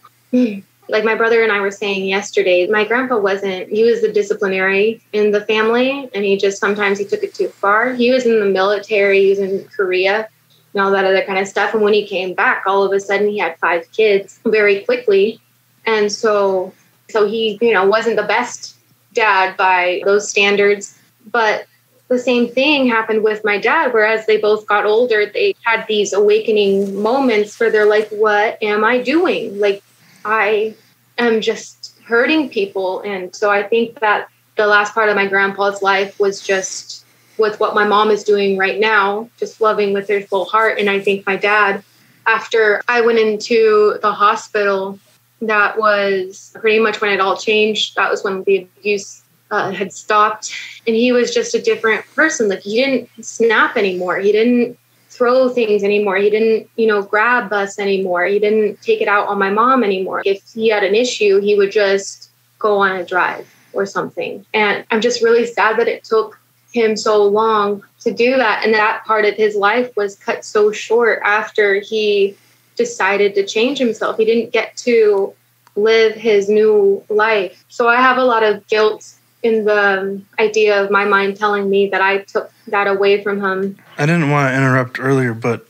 like my brother and I were saying yesterday, my grandpa he was the disciplinary in the family. And sometimes he took it too far. He was in the military, he was in Korea and all that other kind of stuff. And when he came back, all of a sudden he had 5 kids very quickly. And so he, wasn't the best dad by those standards. But the same thing happened with my dad, whereas they both got older, they had these awakening moments where they're like, what am I doing? Like, I am just hurting people. And so I think that the last part of my grandpa's life was just with what my mom is doing right now, just loving with her full heart. And I think my dad, after I went into the hospital, that was pretty much when it all changed. That was when the abuse had stopped. And he was just a different person. Like, he didn't snap anymore. He didn't throw things anymore. He didn't, grab us anymore. He didn't take it out on my mom anymore. If he had an issue, he would just go on a drive or something. And I'm just really sad that it took him so long to do that. And that part of his life was cut so short after he decided to change himself. He didn't get to live his new life. So I have a lot of guilt in the idea of my mind telling me that I took that away from him. I didn't want to interrupt earlier, but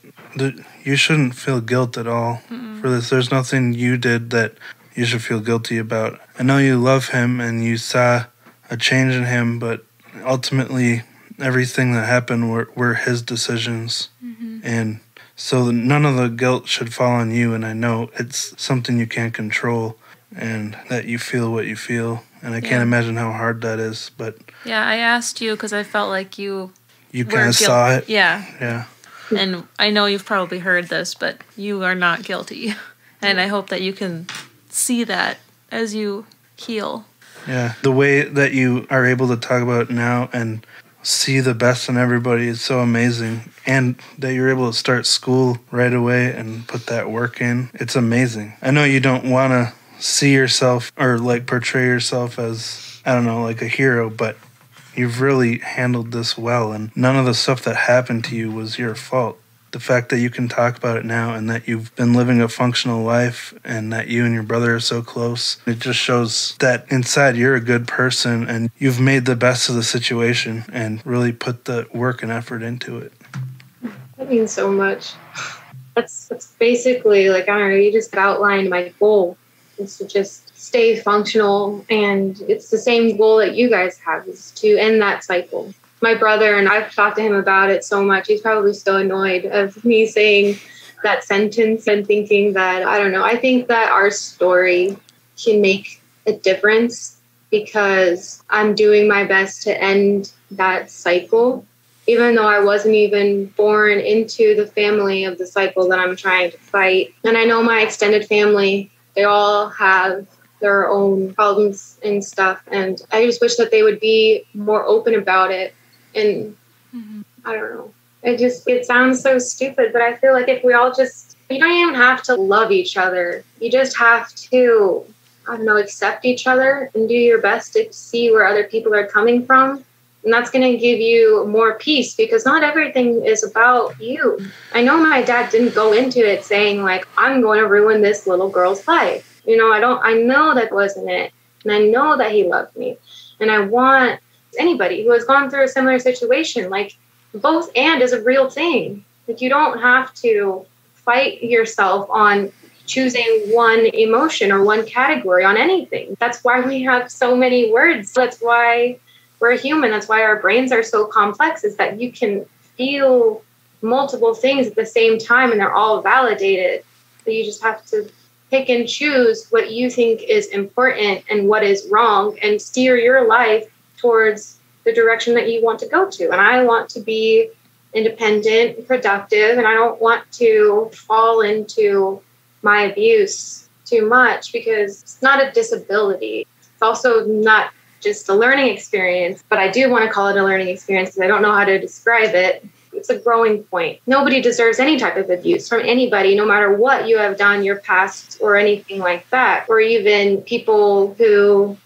you shouldn't feel guilt at all for this. There's nothing you did that you should feel guilty about. I know you love him and you saw a change in him, but ultimately everything that happened were his decisions. And so none of the guilt should fall on you. And I know it's something you can't control and that you feel what you feel. And I can't imagine how hard that is. But yeah, I asked you because I felt like you kind of saw it. Yeah. And I know you've probably heard this, but you are not guilty. And I hope that you can see that as you heal. Yeah, the way that you are able to talk about it now and see the best in everybody is so amazing. And that you're able to start school right away and put that work in. It's amazing. I know you don't want to see yourself or like portray yourself as, I don't know, like a hero, but you've really handled this well. And none of the stuff that happened to you was your fault. The fact that you can talk about it now and that you've been living a functional life and that you and your brother are so close, it just shows that inside you're a good person and you've made the best of the situation and really put the work and effort into it. That means so much. That's basically, like, I don't know, you just outlined my goal is to just stay functional. And it's the same goal that you guys have, is to end that cycle. My brother, and I've talked to him about it so much, he's probably still annoyed of me saying that sentence and thinking that, I don't know, I think that our story can make a difference because I'm doing my best to end that cycle, even though I wasn't even born into the family of the cycle that I'm trying to fight. And I know my extended family, they all have their own problems and stuff. And I just wish that they would be more open about it. And I don't know. It sounds so stupid, but I feel like if we all you don't even have to love each other. You just have to, I don't know, accept each other and do your best to see where other people are coming from. And that's going to give you more peace because not everything is about you. I know my dad didn't go into it saying like, I'm going to ruin this little girl's life. I know that wasn't it. And I know that he loved me. And I want anybody who has gone through a similar situation, like both and is a real thing. Like you don't have to fight yourself on choosing one emotion or one category on anything. That's why we have so many words. That's why we're human. That's why our brains are so complex, is that you can feel multiple things at the same time and they're all validated. But you just have to pick and choose what you think is important and what is wrong and steer your life towards the direction that you want to go to. And I want to be independent, productive, and I don't want to fall into my abuse too much because it's not a disability. It's also not just a learning experience, but I do want to call it a learning experience because I don't know how to describe it. It's a growing point. Nobody deserves any type of abuse from anybody, no matter what you have done, your past or anything like that. Or even people who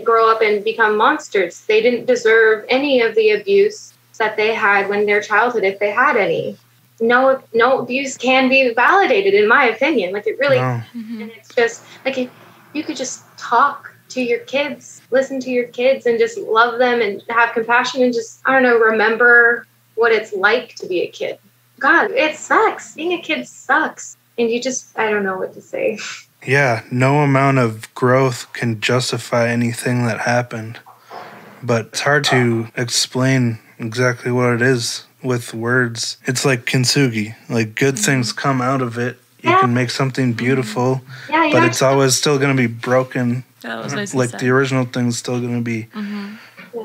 grow up and become monsters. They didn't deserve any of the abuse that they had when their childhood, if they had any. No abuse can be validated, in my opinion. Like it really, and it's just like if you could just talk to your kids, listen to your kids, and just love them and have compassion and just, I don't know, remember what it's like to be a kid. God, it sucks. Being a kid sucks. And I don't know what to say. Yeah, no amount of growth can justify anything that happened. But it's hard to explain exactly what it is with words. It's like kintsugi. Like good things come out of it. You can make something beautiful, but it's always still going to be broken. That was nice. Like the original thing's still going to be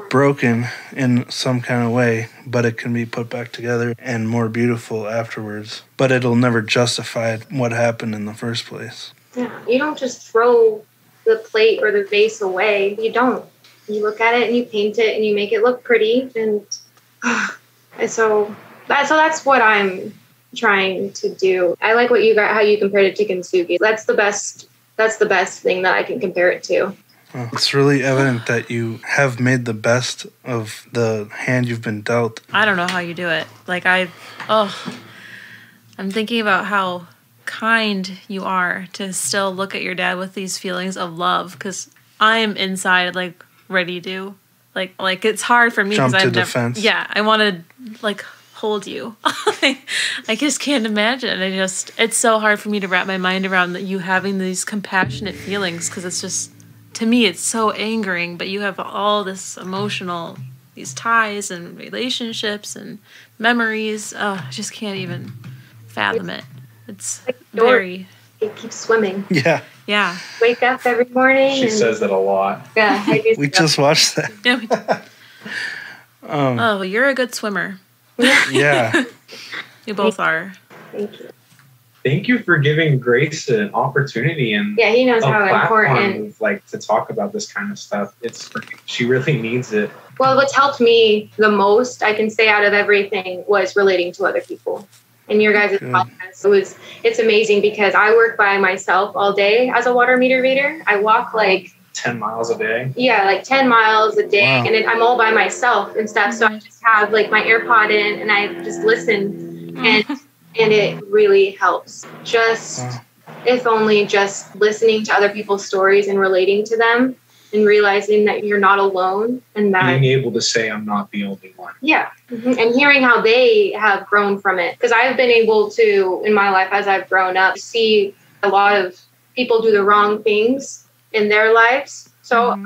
broken in some kind of way, but it can be put back together and more beautiful afterwards. But it'll never justify what happened in the first place. Yeah, you don't just throw the plate or the vase away. You don't. You look at it and you paint it and you make it look pretty. And so that's what I'm trying to do. I like what you got, how you compared it to kintsugi. That's the best thing that I can compare it to. Well, it's really evident that you have made the best of the hand you've been dealt. I don't know how you do it. Like I'm thinking about how kind you are to still look at your dad with these feelings of love, because I am inside like ready to like it's hard for me because I've never defense. Yeah, I want to like hold you. I just can't imagine. It's so hard for me to wrap my mind around that you having these compassionate feelings, because it's just, to me it's so angering, but you have all this emotional, these ties and relationships and memories. I just can't even fathom it. It's like very... It keeps swimming. Yeah. Yeah. Wake up every morning. She says that a lot. Yeah. We just watched that. Yeah, we did. Oh, you're a good swimmer. Yeah. You both are. Thank you. Thank you for giving Grace an opportunity and he knows how platform, important, like, to talk about this kind of stuff. She really needs it. Well, what's helped me the most, I can say, out of everything, was relating to other people. And your guys' podcast, it's amazing because I work by myself all day as a water meter reader. I walk like 10 miles a day. Yeah, like 10 miles a day. Wow. And I'm all by myself and stuff. So I just have like my AirPod in and I just listen, and it really helps. If only just listening to other people's stories and relating to them and realizing that you're not alone, and that being able to say I'm not the only one. Yeah. Mm-hmm. And hearing how they have grown from it. Because I've been able to, in my life as I've grown up, see a lot of people do the wrong things in their lives. So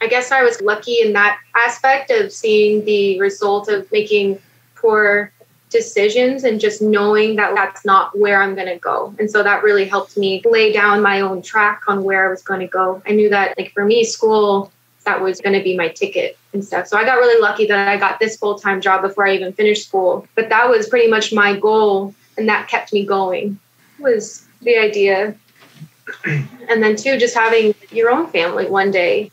I guess I was lucky in that aspect of seeing the result of making poor decisions and just knowing that that's not where I'm going to go. And so that really helped me lay down my own track on where I was going to go. I knew that, like, for me, school, that was going to be my ticket and stuff. So I got really lucky that I got this full-time job before I even finished school. But that was pretty much my goal, and that kept me going, was the idea. And then, too, just having your own family one day,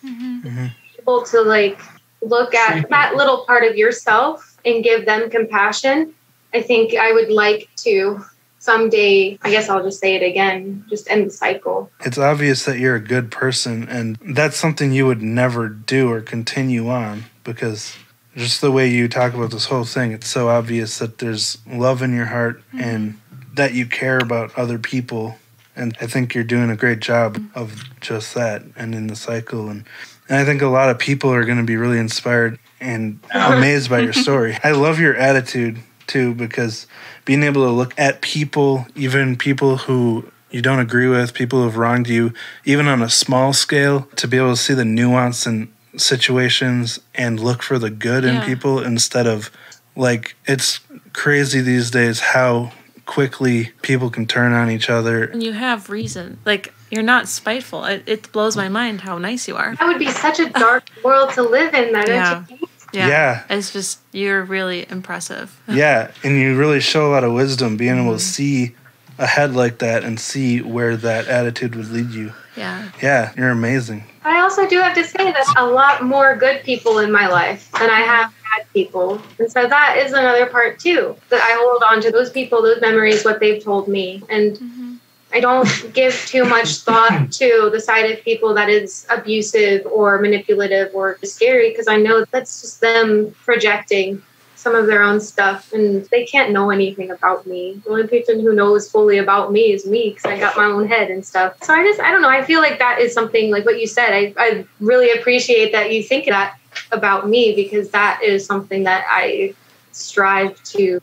able to, like, look at that little part of yourself and give them compassion. I think I would like to someday, I guess I'll just say it again, just end the cycle. It's obvious that you're a good person, and that's something you would never do or continue on, because just the way you talk about this whole thing, it's so obvious that there's love in your heart and that you care about other people. And I think you're doing a great job of just that, and in the cycle. And I think a lot of people are going to be really inspired and amazed by your story. I love your attitude too, because being able to look at people, even people who you don't agree with, people who have wronged you, even on a small scale, to be able to see the nuance in situations and look for the good in people instead of, like, it's crazy these days how quickly people can turn on each other. And you have reason. Like, you're not spiteful. It blows my mind how nice you are. That would be such a dark world to live in, though, don't you think? Yeah. It's just, you're really impressive. Yeah, and you really show a lot of wisdom, being able to see ahead like that and see where that attitude would lead you. Yeah. Yeah, you're amazing. I also do have to say that a lot more good people in my life than I have bad people. And so that is another part too, that I hold on to those people, those memories, what they've told me. And I don't give too much thought to the side of people that is abusive or manipulative or scary, because I know that's just them projecting some of their own stuff, and they can't know anything about me. The only person who knows fully about me is me, because I got my own head and stuff. So I don't know. I feel like that is something, like what you said. I really appreciate that you think that about me, because that is something that I strive to,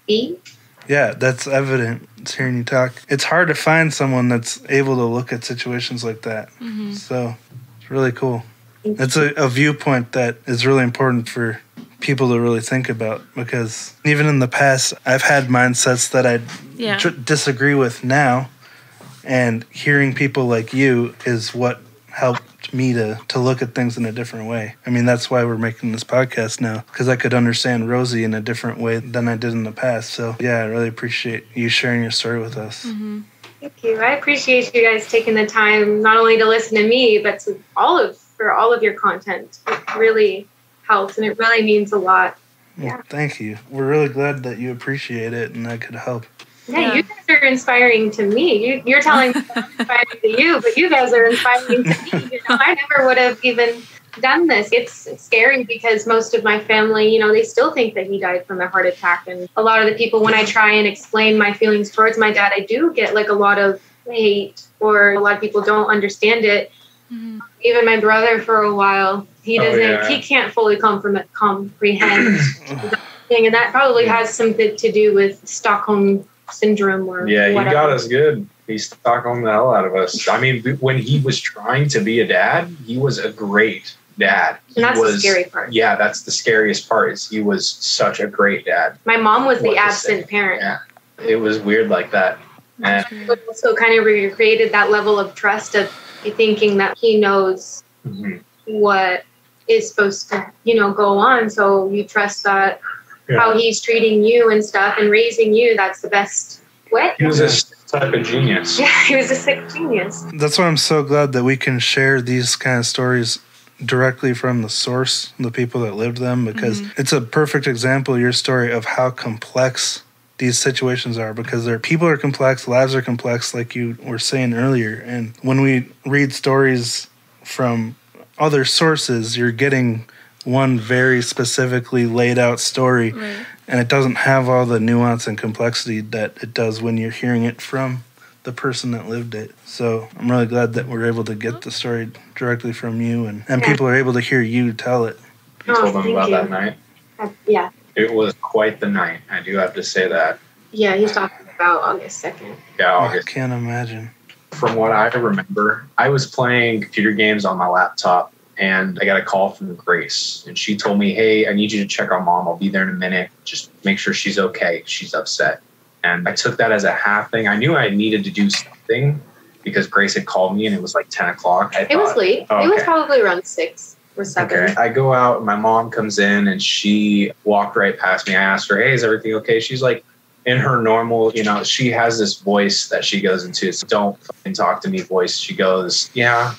be. Yeah, that's evident. It's hearing you talk. It's hard to find someone that's able to look at situations like that. So it's really cool. It's a viewpoint that is really important for people to really think about, because even in the past, I've had mindsets that I disagree with now, and hearing people like you is what helped me to look at things in a different way. I mean, that's why we're making this podcast now, because I could understand Rosie in a different way than I did in the past. So, yeah, I really appreciate you sharing your story with us. Mm-hmm. Thank you. I appreciate you guys taking the time not only to listen to me, but to for all of your content. It really helps, and it really means a lot. Well, yeah. Thank you. We're really glad that you appreciate it and I could help. Yeah, you guys are inspiring to me. You're telling me I'm inspiring to you, but you guys are inspiring to me. You know, I never would have even done this. It's scary because most of my family, you know, they still think that he died from a heart attack. And a lot of the people, when I try and explain my feelings towards my dad, I do get like a lot of hate, or a lot of people don't understand it. Mm-hmm. Even my brother, for a while, he can't fully comprehend the thing. And that probably has something to do with Stockholm syndrome or whatever. He got us good. He Stockholmed the hell out of us. I mean, when he was trying to be a dad, he was a great dad. And that's the scary part. Yeah, that's the scariest part, is he was such a great dad. My mom was the absent parent. Yeah, it was weird like that. And but also kind of recreated that level of trust of thinking that he knows what is supposed to, you know, go on. So you trust that how he's treating you and stuff and raising you, that's the best way. He was a type of genius. Yeah, he was a sick genius. That's why I'm so glad that we can share these kind of stories directly from the source, the people that lived them, because it's a perfect example, your story, of how complex these situations are, because people are complex, lives are complex, like you were saying earlier. And when we read stories from other sources, you're getting one very specifically laid out story, and it doesn't have all the nuance and complexity that it does when you're hearing it from the person that lived it. So I'm really glad that we're able to get the story directly from you, and people are able to hear you tell it. You told them about that night? Yeah. It was quite the night, I do have to say that. Yeah, he's talking about August 2nd. Yeah, August. I can't imagine. From what I remember, I was playing computer games on my laptop, and I got a call from Grace, and she told me, hey, I need you to check on Mom. I'll be there in a minute. Just make sure she's okay. She's upset. And I took that as a half thing. I knew I needed to do something because Grace had called me, and it was like 10 o'clock. It was late. It was probably around 6 or 7. Okay. I go out, and my mom comes in, and she walked right past me. I asked her, hey, is everything okay? She's like, in her normal, you know, she has this voice that she goes into. So don't fucking talk to me voice. She goes, yeah.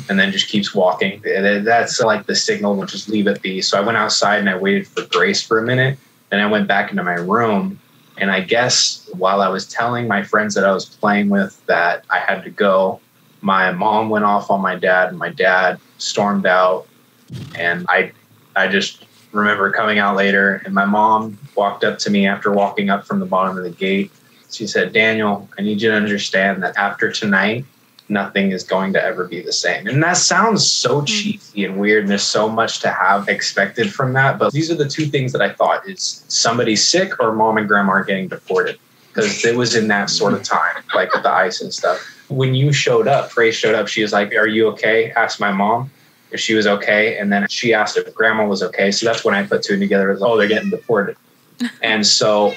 And then just keeps walking. That's like the signal to just leave it be. So I went outside and I waited for Grace for a minute. Then I went back into my room. And I guess while I was telling my friends that I was playing with that I had to go, my mom went off on my dad, and my dad stormed out. And I just remember coming out later, and my mom walked up to me after walking up from the bottom of the gate. She said, Daniel, I need you to understand that after tonight, nothing is going to ever be the same. And that sounds so cheesy and weird, and there's so much to have expected from that. But these are the two things that I thought: is somebody sick or Mom and Grandma are getting deported. Because it was in that sort of time, like with the ice and stuff. When you showed up, Grace showed up, she was like, are you okay? Asked my mom if she was okay. And then she asked if Grandma was okay. So that's when I put two together. Oh, they're getting deported. And so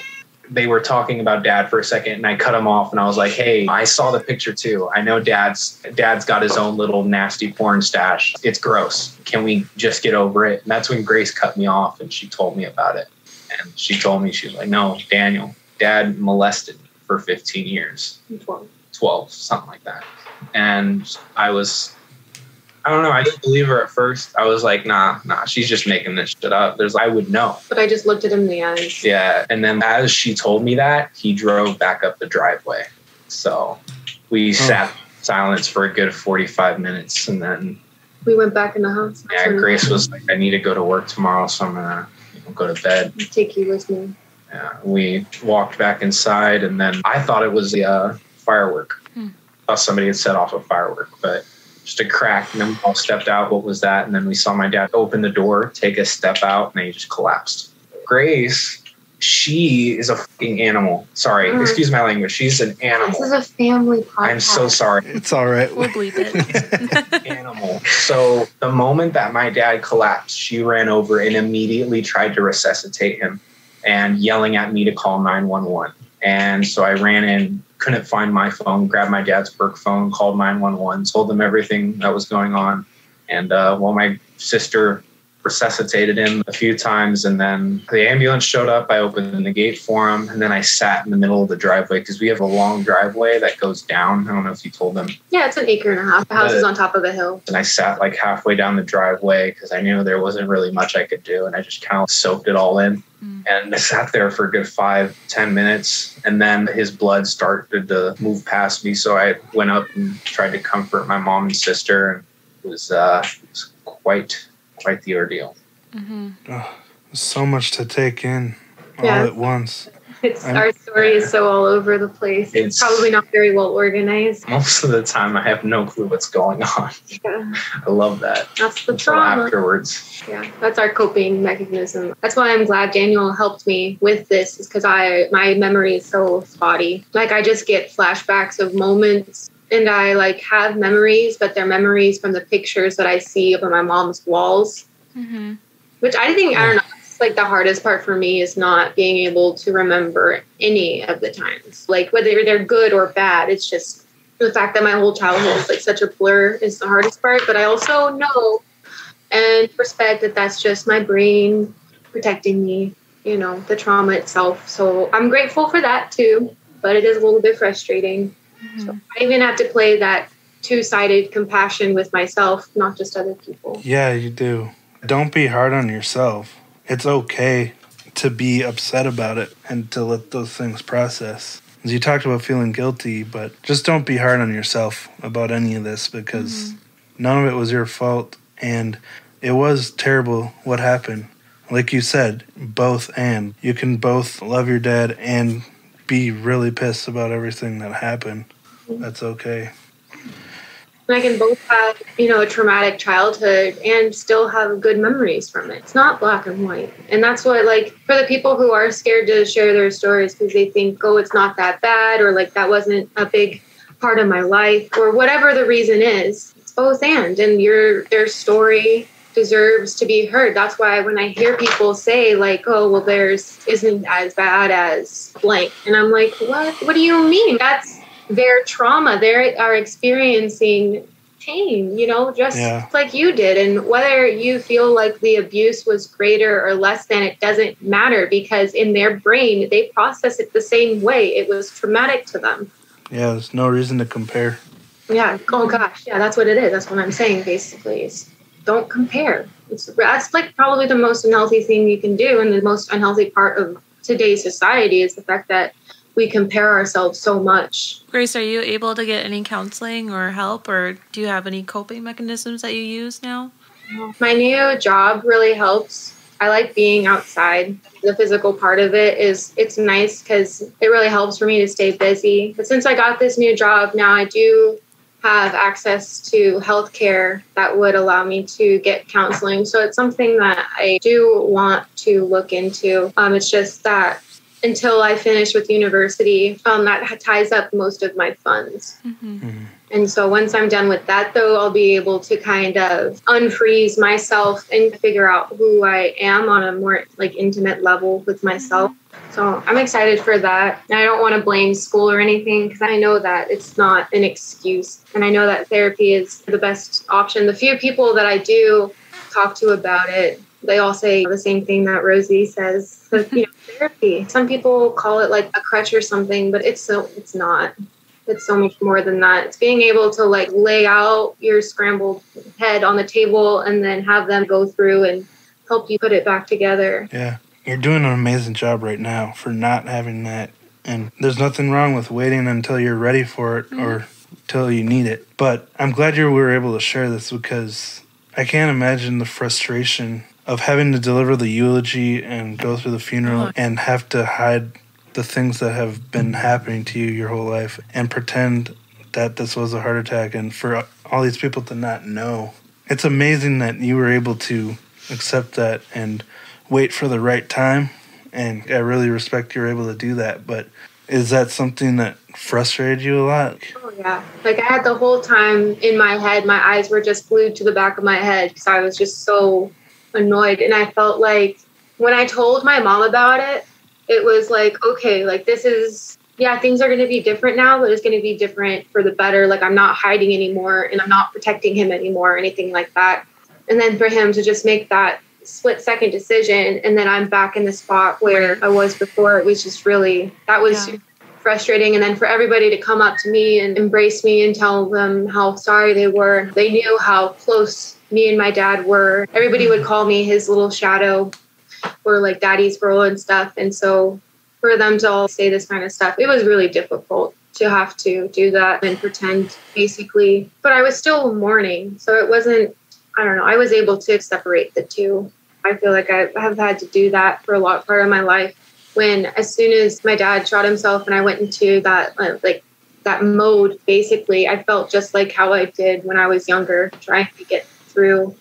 they were talking about Dad for a second, and I cut him off, and I was like, hey, I saw the picture too. I know Dad's got his own little nasty porn stash. It's gross. Can we just get over it? And that's when Grace cut me off, and she told me about it. And she told me, she was like, no, Daniel, Dad molested me for 15 years. 12, something like that. And I don't know. I didn't believe her at first. I was like, nah, she's just making this shit up. I would know. But I just looked at him in the eyes. Yeah. And then as she told me that, he drove back up the driveway. So we sat in silence for a good 45 minutes. And then we went back in the house. Yeah, Grace was like, I need to go to work tomorrow, so I'm going to go to bed. I'll take you with me. Yeah. We walked back inside, and then I thought it was a firework. I thought somebody had set off a firework, but just a crack, and then we all stepped out. What was that? And then we saw my dad open the door, take a step out, and then he just collapsed. Grace, she is a fucking animal. Sorry, excuse my language. She's an animal. This is a family podcast. I'm so sorry. It's all right. We'll bleep it. Animal. So the moment that my dad collapsed, she ran over and immediately tried to resuscitate him and yelling at me to call 911. And so I ran in couldn't find my phone, grabbed my dad's work phone, called 911, told them everything that was going on. And my sister resuscitated him a few times, and then the ambulance showed up. I opened the gate for him, and then I sat in the middle of the driveway because we have a long driveway that goes down. I don't know if you told them. Yeah, it's an acre and a half. The house is on top of a hill. And I sat like halfway down the driveway because I knew there wasn't really much I could do, and I just kind of soaked it all in. And I sat there for a good 5-10 minutes, and then his blood started to move past me. So I went up and tried to comfort my mom and sister, and it was quite the ordeal. So much to take in all at once. Our story is so all over the place. It's probably not very well organized. Most of the time, I have no clue what's going on. Yeah. I love that. That's the trauma. Afterwards. Yeah, that's our coping mechanism. That's why I'm glad Daniel helped me with this, is because my memory is so spotty. Like, I just get flashbacks of moments, and I like have memories, but they're memories from the pictures that I see up on my mom's walls. Which I don't know. Like, the hardest part for me is not being able to remember any of the times, like whether they're good or bad. It's just the fact that my whole childhood is like such a blur is the hardest part. But I also know and respect that that's just my brain protecting me, the trauma itself. So I'm grateful for that too, but it is a little bit frustrating. So I even have to play that two-sided compassion with myself, not just other people. Yeah, you do. Don't be hard on yourself. It's okay to be upset about it and to let those things process. As you talked about feeling guilty, but just don't be hard on yourself about any of this, because none of it was your fault, and it was terrible what happened. Like you said, both and. You can both love your dad and be really pissed about everything that happened. That's okay. I can both have, a traumatic childhood and still have good memories from it. It's not black and white. And that's what, for the people who are scared to share their stories because they think, oh, it's not that bad, or that wasn't a big part of my life, or whatever the reason is, it's both and their story deserves to be heard. That's why when I hear people say oh, well, theirs isn't as bad as blank. And I'm like, what do you mean? That's their trauma. They are experiencing pain, just like you did. And whether you feel like the abuse was greater or less than, it doesn't matter, because in their brain, they process it the same way. It was traumatic to them. Yeah, there's no reason to compare. Yeah. Oh, gosh. Yeah, that's what it is. That's what I'm saying, basically, is don't compare. That's probably the most unhealthy thing you can do. And the most unhealthy part of today's society is the fact that we compare ourselves so much. Grace, are you able to get any counseling or help, or do you have any coping mechanisms that you use now? My new job really helps. I like being outside. The physical part of it's nice because it really helps for me to stay busy. But since I got this new job, now I do have access to healthcare that would allow me to get counseling. So it's something that I do want to look into. It's just that until I finish with university, that ties up most of my funds. And so once I'm done with that, though, I'll be able to kind of unfreeze myself and figure out who I am on a more intimate level with myself. So I'm excited for that. And I don't want to blame school or anything, because I know that it's not an excuse. And I know that therapy is the best option. The few people that I do talk to about it, they all say the same thing that Rosie says. But, therapy. Some people call it a crutch or something, but it's not. It's so much more than that. It's being able to lay out your scrambled head on the table and then have them go through and help you put it back together. Yeah. You're doing an amazing job right now for not having that. And there's nothing wrong with waiting until you're ready for it or till you need it. But I'm glad you were able to share this, because I can't imagine the frustration of having to deliver the eulogy and go through the funeral and have to hide the things that have been happening to you your whole life and pretend that this was a heart attack, and for all these people to not know. It's amazing that you were able to accept that and wait for the right time, and I really respect you're able to do that. But is that something that frustrated you a lot? Oh, yeah. I had the whole time in my head, my eyes were just glued to the back of my head because I was just so annoyed. And I felt like when I told my mom about it, it was okay, this is yeah, things are going to be different now, but it's going to be different for the better. Like, I'm not hiding anymore and I'm not protecting him anymore or anything like that. And then for him to just make that split-second decision, and then I'm back in the spot where I was before, it was just really, that was frustrating. And then for everybody to come up to me and embrace me and tell them how sorry they were. They knew how close me and my dad were. Everybody would call me his little shadow or like daddy's girl and stuff. And so for them to all say this kind of stuff, it was really difficult to have to do that and pretend, basically. But I was still mourning. So it wasn't, I don't know, I was able to separate the two. I feel like I have had to do that for a lot part of my life. When as soon as my dad shot himself and I went into that, that mode, basically, I felt just like how I did when I was younger, trying to get through,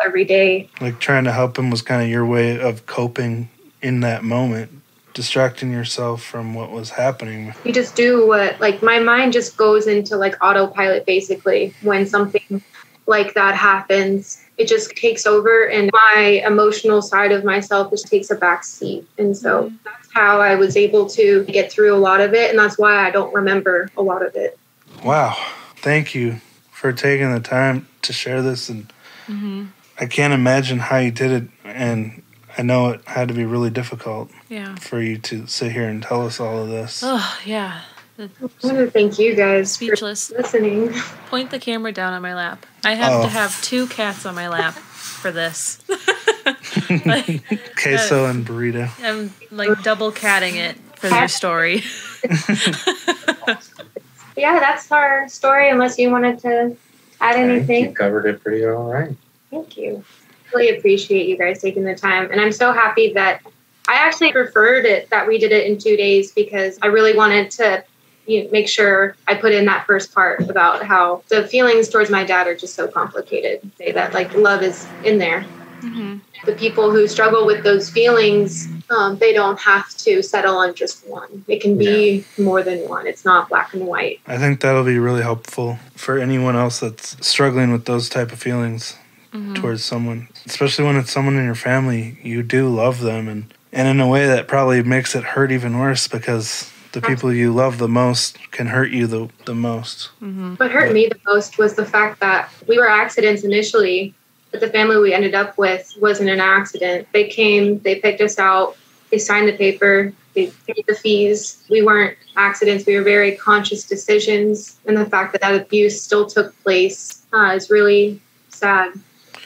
every day. Like trying to help him was kind of your way of coping in that moment, distracting yourself from what was happening. You just do what, like, my mind just goes into like autopilot, basically, when something like that happens. It just takes over and my emotional side of myself just takes a back seat. And so that's how I was able to get through a lot of it. And that's why I don't remember a lot of it. Wow. Thank you for taking the time to share this. And I can't imagine how you did it. And I know it had to be really difficult for you to sit here and tell us all of this. Oh, yeah. I want to thank you guys Speechless. for listening. Point the camera down on my lap. I have to have 2 cats on my lap for this. Queso and burrito. I'm like double catting it for your story. Yeah, that's our story, unless you wanted to add anything. You covered it pretty all right. Thank you. Really appreciate you guys taking the time. And I'm so happy that I actually preferred it that we did it in 2 days, because I really wanted to make sure I put in that first part about how the feelings towards my dad are just so complicated. Say that like love is in there. The people who struggle with those feelings, they don't have to settle on just one. It can be more than one. It's not black and white. I think that'll be really helpful for anyone else that's struggling with those type of feelings towards someone, especially when it's someone in your family. You do love them, and in a way that probably makes it hurt even worse, because the people you love the most can hurt you the most. What hurt me the most was the fact that we were accidents initially, but the family we ended up with wasn't an accident. They came, they picked us out, they signed the paper, they paid the fees. We weren't accidents. We were very conscious decisions. And the fact that abuse still took place is really sad.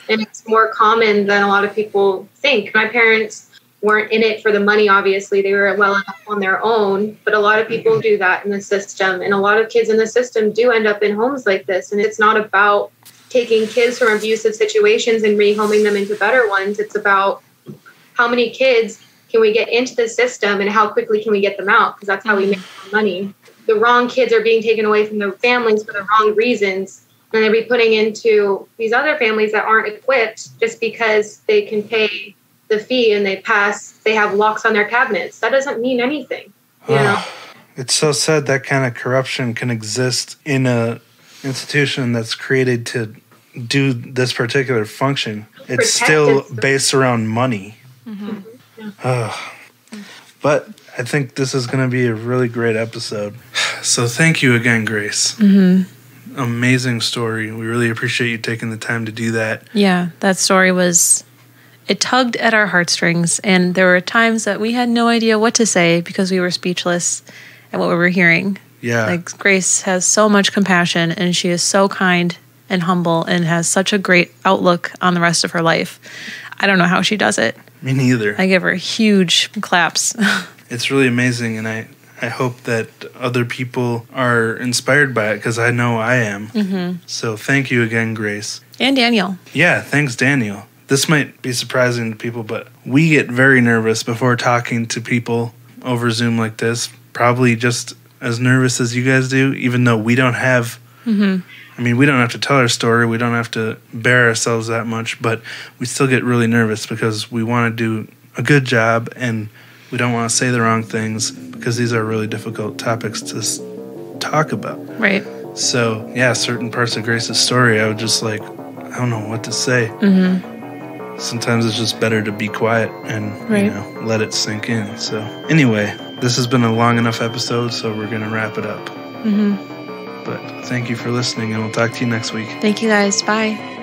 And it's more common than a lot of people think. My parents weren't in it for the money, obviously. They were well enough on their own. But a lot of people do that in the system. And a lot of kids in the system do end up in homes like this. And it's not about taking kids from abusive situations and rehoming them into better ones. It's about how many kids can we get into the system and how quickly can we get them out? Because that's how we make our money. The wrong kids are being taken away from their families for the wrong reasons. And they're be putting into these other families that aren't equipped just because they can pay the fee and they have locks on their cabinets. That doesn't mean anything, you know? It's so sad that kind of corruption can exist in a institution that's created to do this particular function. It's still based around money. But I think this is going to be a really great episode. So thank you again, Grace. Amazing story. We really appreciate you taking the time to do that. Yeah, that story it tugged at our heartstrings, and there were times that we had no idea what to say because we were speechless at what we were hearing. Yeah. Like, Grace has so much compassion, and she is so kind and humble and has such a great outlook on the rest of her life. I don't know how she does it. Me neither. I give her huge claps. It's really amazing, and I hope that other people are inspired by it, because I know I am. So thank you again, Grace. And Daniel. Yeah, thanks, Daniel. This might be surprising to people, but we get very nervous before talking to people over Zoom like this. Probably just as nervous as you guys do, even though we don't have... I mean, we don't have to tell our story. We don't have to bear ourselves that much, but we still get really nervous because we want to do a good job, and we don't want to say the wrong things, because these are really difficult topics to talk about. Right. So, yeah, certain parts of Grace's story, I would just I don't know what to say. sometimes it's just better to be quiet and Right. let it sink in. So anyway, this has been a long enough episode, so we're going to wrap it up. Mm-hmm. But thank you for listening, and we'll talk to you next week. Thank you guys. Bye.